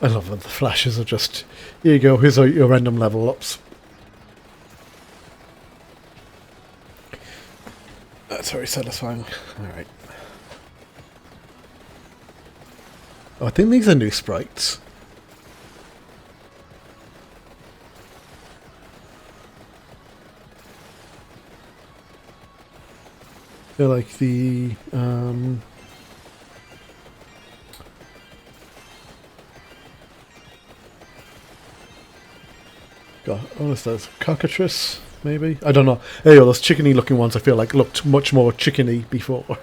I love that the flashes are just, here you go, here's your random level ups. That's very satisfying. Alright. Oh, I think these are new sprites. They're like the, God, what is that? Cockatrice, maybe? I don't know. Anyway, those chickeny looking ones I feel like looked much more chickeny before.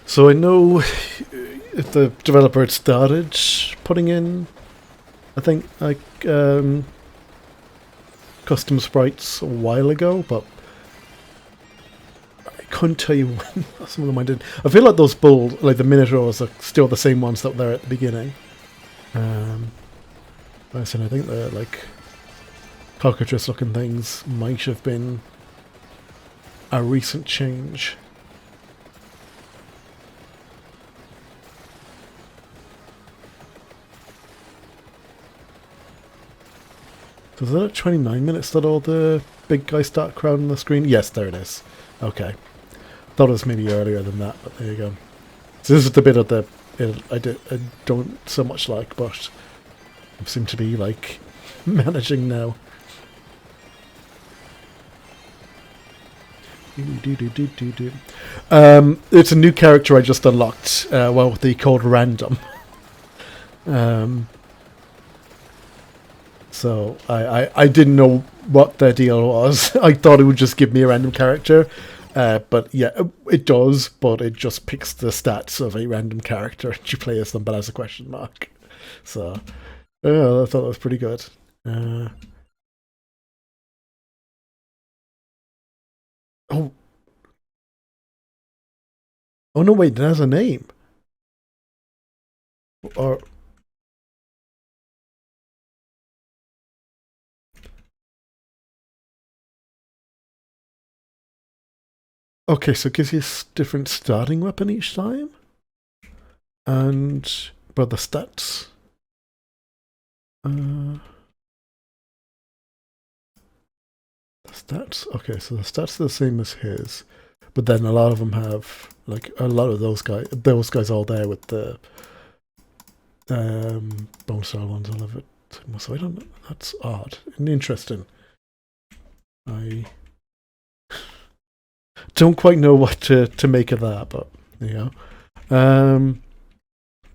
So I know the developer had started putting in, I think, like, custom sprites a while ago, but I couldn't tell you when some of them I did. I feel like those bulls, like the Minotaurs, are still the same ones that were there at the beginning. I think the like cockatrice looking things might have been a recent change. So is that at 29 minutes that all the big guys start crowding the screen? Yes, there it is. Okay. Thought it was maybe earlier than that, but there you go. So this is the bit of the bit I don't so much like, but I seem to be like managing now. It's a new character I just unlocked. Well, they called Random. So I didn't know what their deal was. I thought it would just give me a random character. But yeah, it does, but it just picks the stats of a random character and you play as them, but as a question mark. So, I thought that was pretty good. Oh. Oh no, wait, it has a name. Or... Okay, so it gives you a different starting weapon each time? And... But the stats... the stats? Okay, so the stats are the same as his. But then a lot of them have... Like, a lot of those guys all there with the... bone style ones, I love it. So I don't know, that's odd and interesting. I... don't quite know what to make of that, but there you go.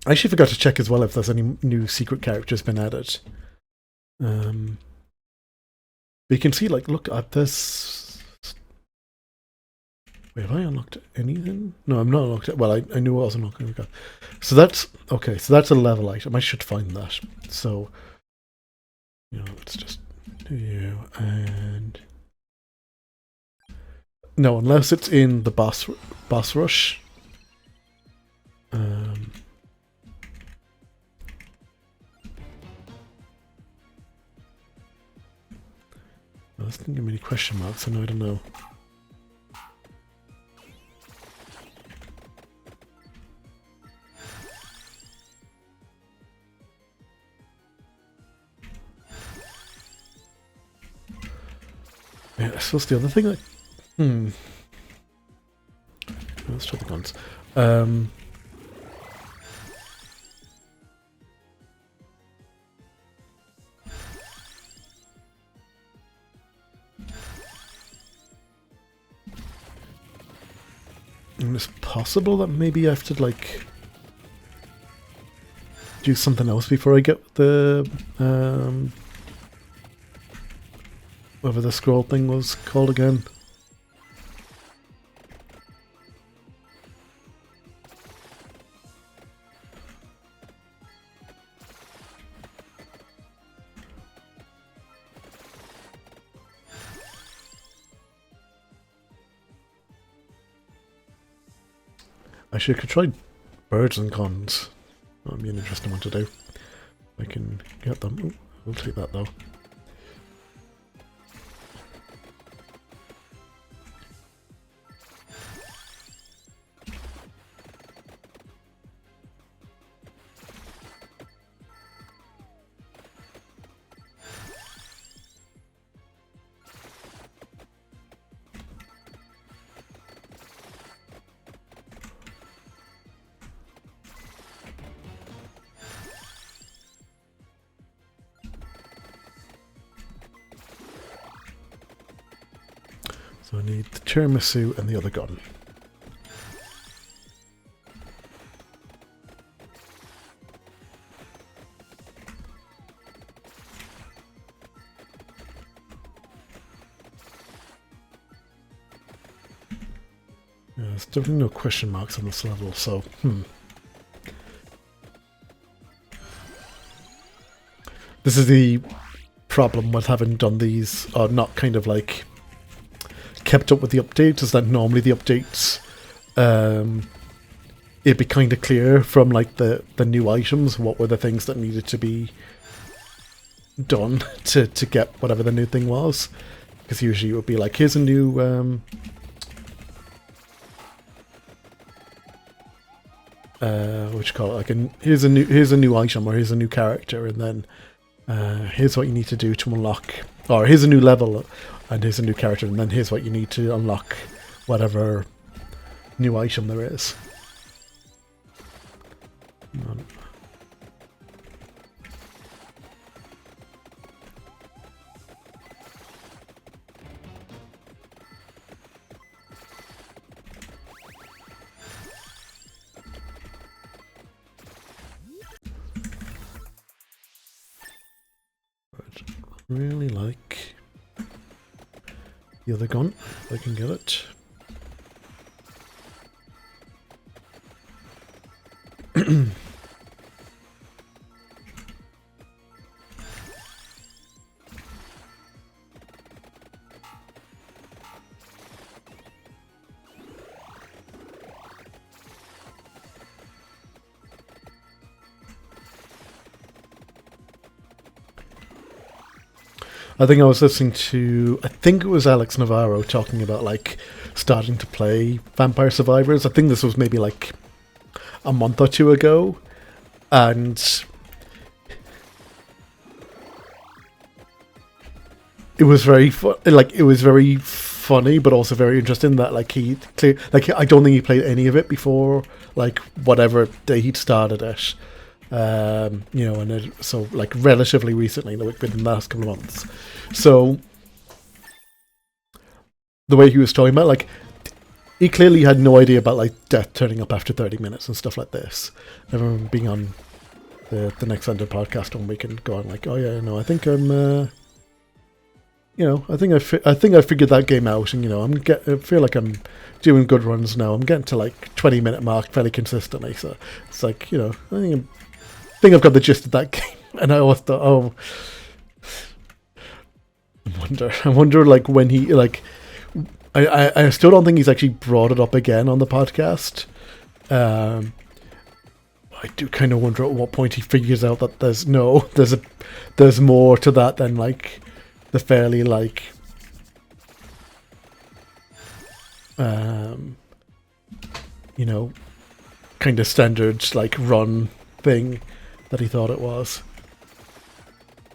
I actually forgot to check as well if there's any new secret characters been added. But you can see, like, look at this. Wait, have I unlocked anything? No, I'm not unlocked it. Well, I knew I was unlocking. So that's okay. So that's a level item. I should find that. So, let's just do you and. No, unless it's in the boss rush. Well, this didn't give me any question marks, so no, I don't know. Yeah, I suppose the other thing that... Let's try the guns. And it's possible that maybe I have to like do something else before I get the whatever the scroll thing was called again. Actually, I could try birds and cons. That'd be an interesting one to do. I can get them. Ooh, we'll take that though. So I need the tiramisu and the other gun. Yeah, there's definitely no question marks on this level, so This is the problem with having done these, or not kind of like kept up with the updates, is that normally the updates it'd be kind of clear from like the new items what were the things that needed to be done to get whatever the new thing was, because usually it would be like, here's a new what you call it, like here's a new item, or here's a new character, and then here's what you need to do to unlock, or here's a new level and here's a new character, and then here's what you need to unlock whatever new item there is. Really like the other gun, if I can get it. I think I was listening to, I think it was Alex Navarro talking about like starting to play Vampire Survivors. I think this was maybe like a month or two ago, and it was very it was very funny, but also very interesting that like I don't think he played any of it before like whatever day he'd started it. You know, and so like relatively recently, like within the last couple of months. So the way he was talking about, like, he clearly had no idea about like death turning up after 30 minutes and stuff like this. I remember being on the Next Ender podcast one week and going like, oh yeah, no, I think I'm, you know, I think I figured that game out, and you know, I feel like I'm doing good runs now. I'm getting to like 20-minute mark fairly consistently. So it's like, you know, I think I've got the gist of that game. And I always thought, oh, I wonder like when he like, I still don't think he's actually brought it up again on the podcast. I do kind of wonder at what point he figures out that there's more to that than like the fairly like you know, kind of standard like run thing that he thought it was,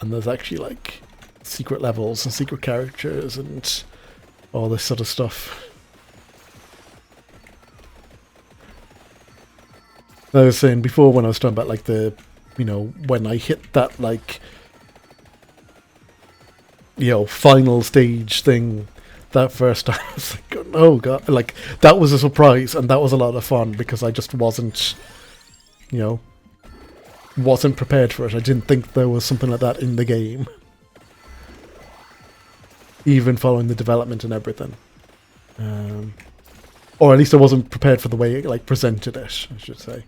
and there's actually like secret levels and secret characters and all this sort of stuff. I was saying before when I was talking about like the, you know, when I hit that like, you know, final stage thing, that first time. I was like, oh god, like that was a surprise, and that was a lot of fun because I just wasn't, you know, wasn't prepared for it. I didn't think there was something like that in the game, even following the development and everything. Or at least I wasn't prepared for the way it like presented it, I should say.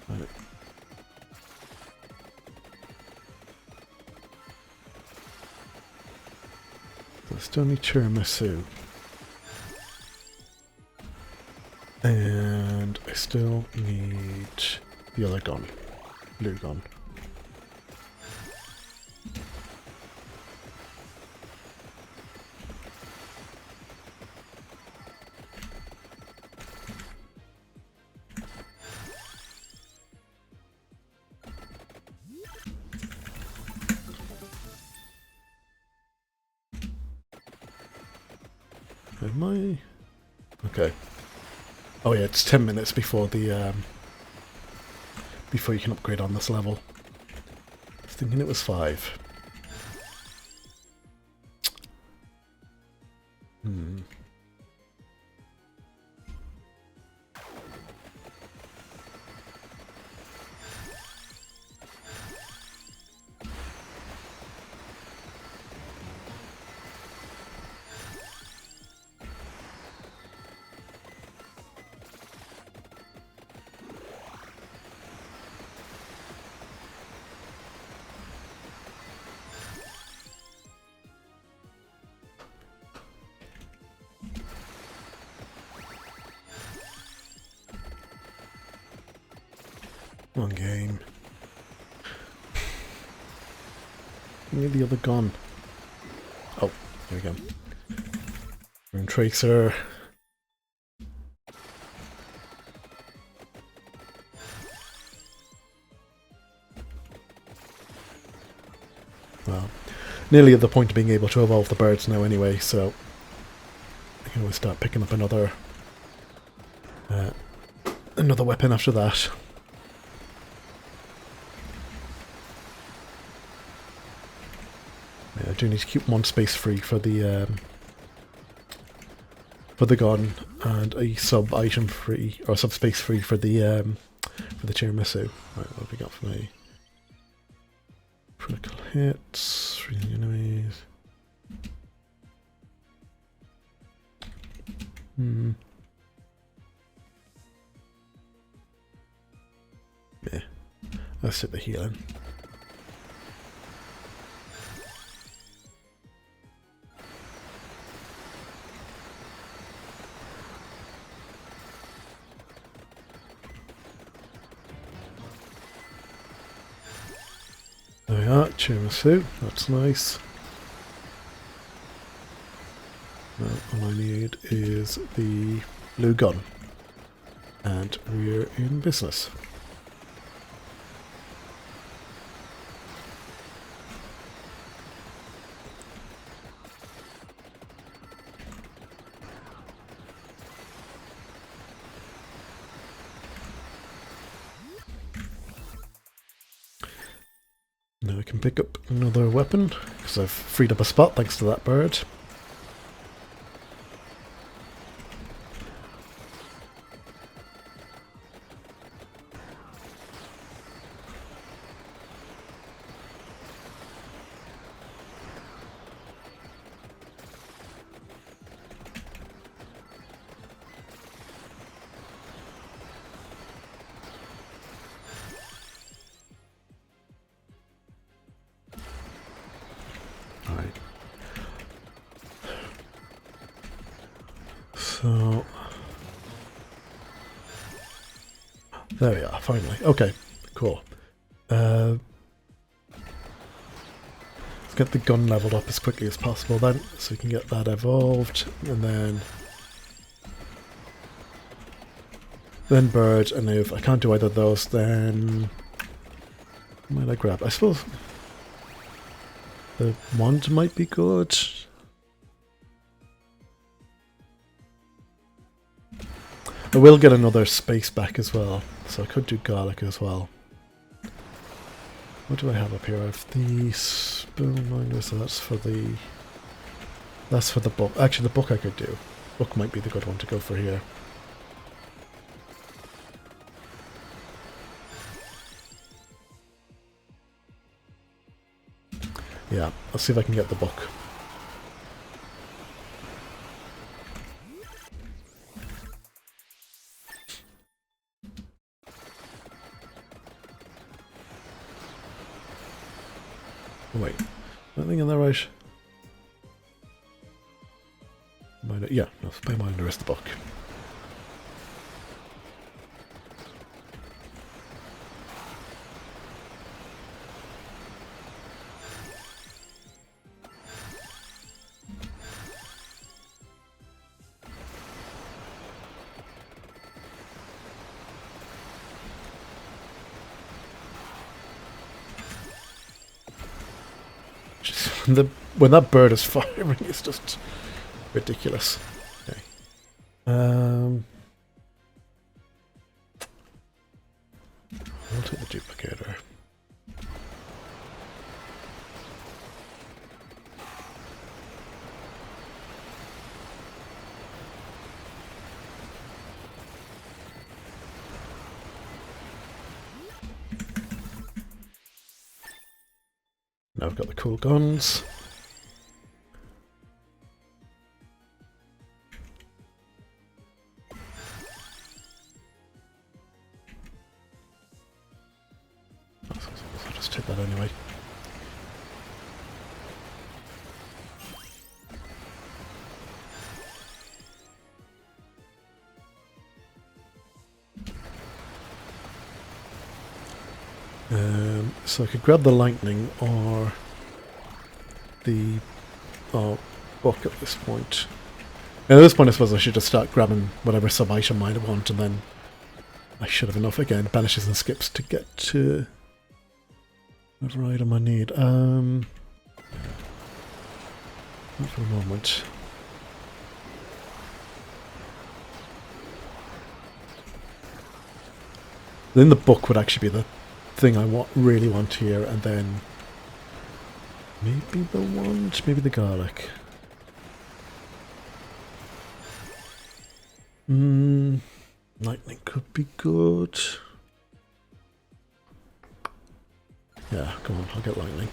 Right. So I still need tiramisu. And I still need the other gun. Blue gun. Am I? Okay. Oh yeah, it's 10 minutes before the before you can upgrade on this level. I was thinking it was 5. One game. Need the other gun. Oh, there we go. Rune Tracer. Well, nearly at the point of being able to evolve the birds now anyway, so I can always start picking up another weapon after that. Yeah, I do need to keep one space free for the gun, and a sub item free or sub space free for the tiramisu. Right, what have we got for me? Critical hits, 3 enemies. Yeah, let's hit the healing. There we are, tiramisu, that's nice. Now all I need is the blue gun, and we're in business. Now I can pick up another weapon, because I've freed up a spot thanks to that bird. Alright. So there we are, finally. Okay, cool. Let's get the gun leveled up as quickly as possible then, so we can get that evolved, and then bird, and if I can't do either of those, then what might I grab? I suppose the wand might be good. I will get another space back as well, so I could do garlic as well. What do I have up here? I have the Spellminder, so that's for the... That's for the book. Actually, the book I could do. Book might be the good one to go for here. Yeah, I'll see if I can get the book. Wait, am I thinking that right? Yeah, no, Spellminder is the book. When that bird is firing, it's just ridiculous. Okay. I'll take the duplicator. Now I've got the cool guns. I'll just take that anyway. So I could grab the lightning or the book at this point. And at this point I suppose I should just start grabbing whatever sub-item I want, and then I should have enough again, banishes and skips to get to whatever item I need. Not for the moment. Then the book would actually be the thing I really want here, and then maybe the wand, maybe the garlic. Lightning could be good. Yeah, come on, I'll get lightning.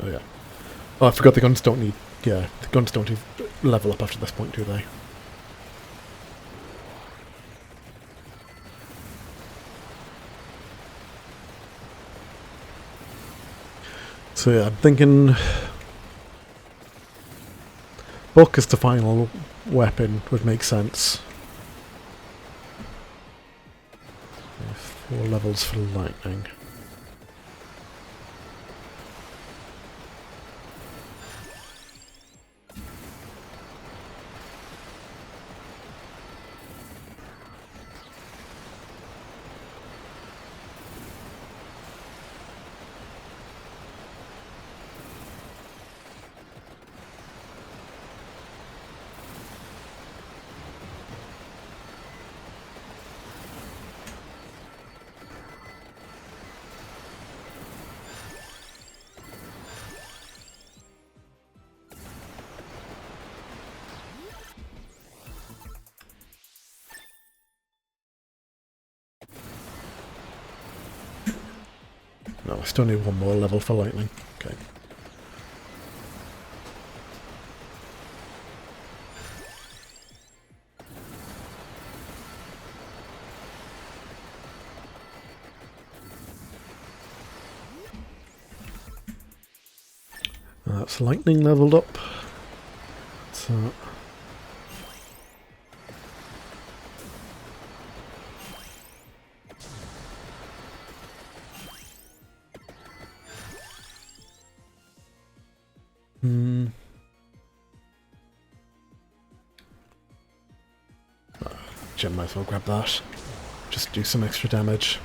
Oh yeah. Oh, I forgot the guns don't need... Yeah, the guns don't level up after this point, do they? So yeah, I'm thinking... Book as the final weapon would make sense. 4 levels for lightning. No, I still need one more level for lightning. Okay. That's lightning leveled up. So... gem, might as well grab that. Just do some extra damage.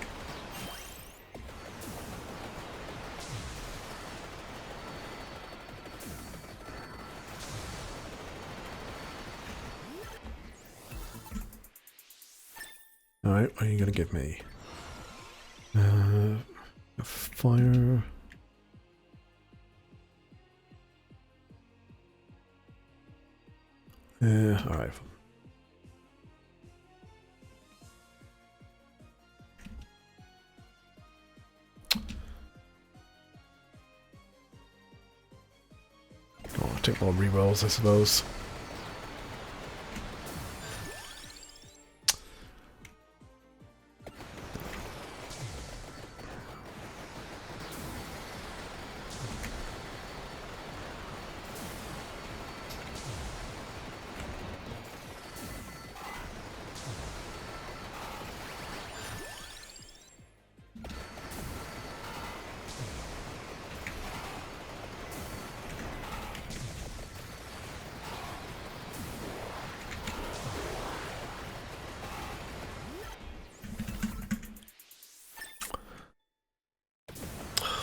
Alright, what are you going to give me? A fire... alright. Oh, I'll take more rerolls, I suppose.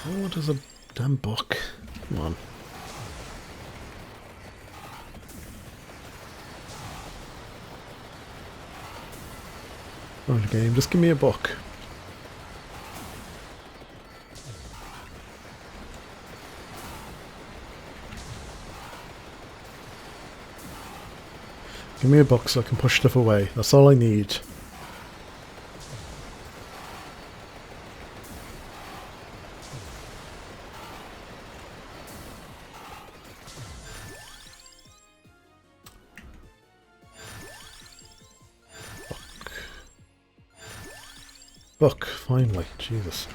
Oh, what is a damn book? Come on. Right, game, just give me a book. Give me a book so I can push stuff away. That's all I need. Book, finally. Jesus.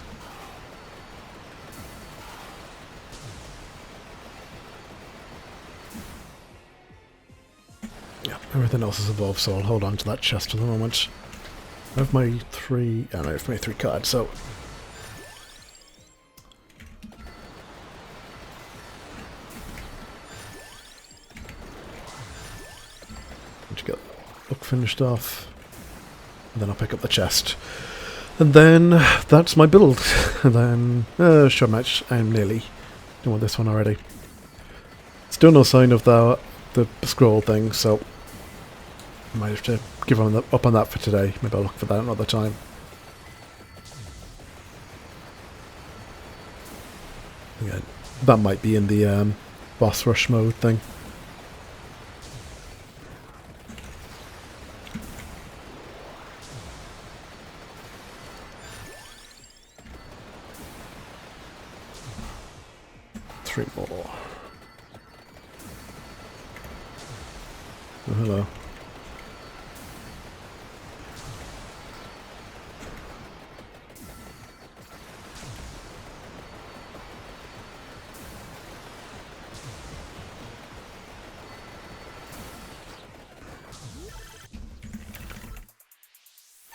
Yeah, everything else is evolved, so I'll hold on to that chest for the moment. I have my three... I have my 3 cards, so... to get the book finished off. And then I'll pick up the chest. And then that's my build. And then short match. I'm nearly done with this one already. Still no sign of the scroll thing, so I might have to give up on that for today. Maybe I'll look for that another time. Yeah, that might be in the boss rush mode thing. Three more. Oh, hello.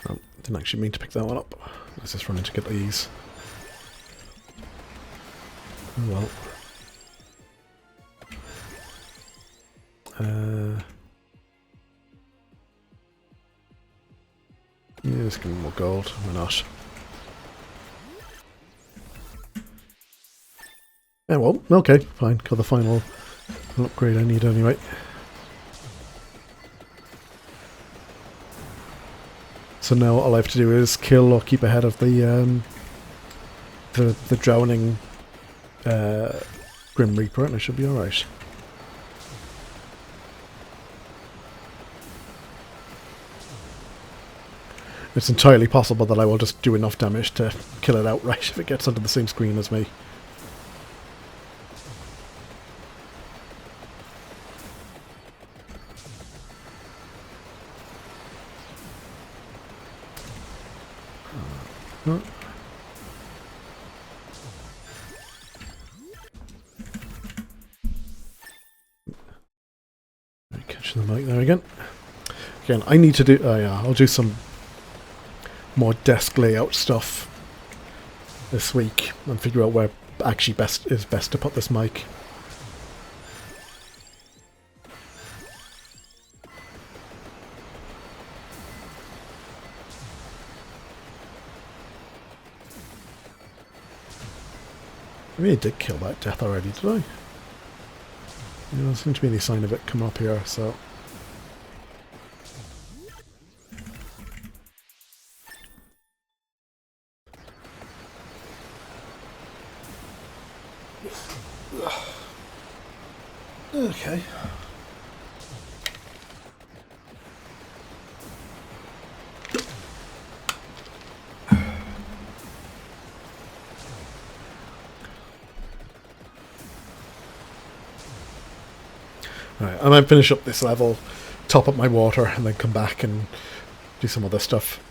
Oh, didn't actually mean to pick that one up. Let's just run in to get these. Oh well. Yeah, just give me more gold. Why not? Yeah, well, okay, fine. Got the final upgrade I need anyway. So now all I have to do is kill or keep ahead of the drowning Grim Reaper, and I should be alright. It's entirely possible that I will just do enough damage to kill it outright if it gets onto the same screen as me. Catch the mic there again. Again, I need to do... Oh yeah, I'll do some more desk layout stuff this week and figure out where actually best to put this mic. Maybe I did kill that death already, did I? There doesn't seem to be any sign of it coming up here, so... Okay. Alright, I might finish up this level, top up my water, and then come back and do some other stuff.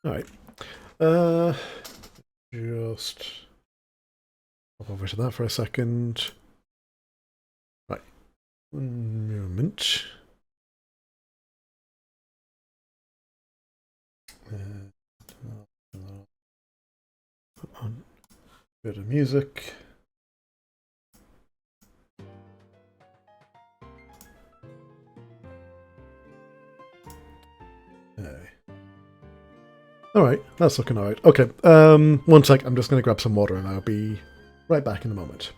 Alright. Just hop over to that for a second. Right. 1 moment. Put on a bit of music. Alright, that's looking alright. Okay, one sec, I'm just going to grab some water and I'll be right back in a moment.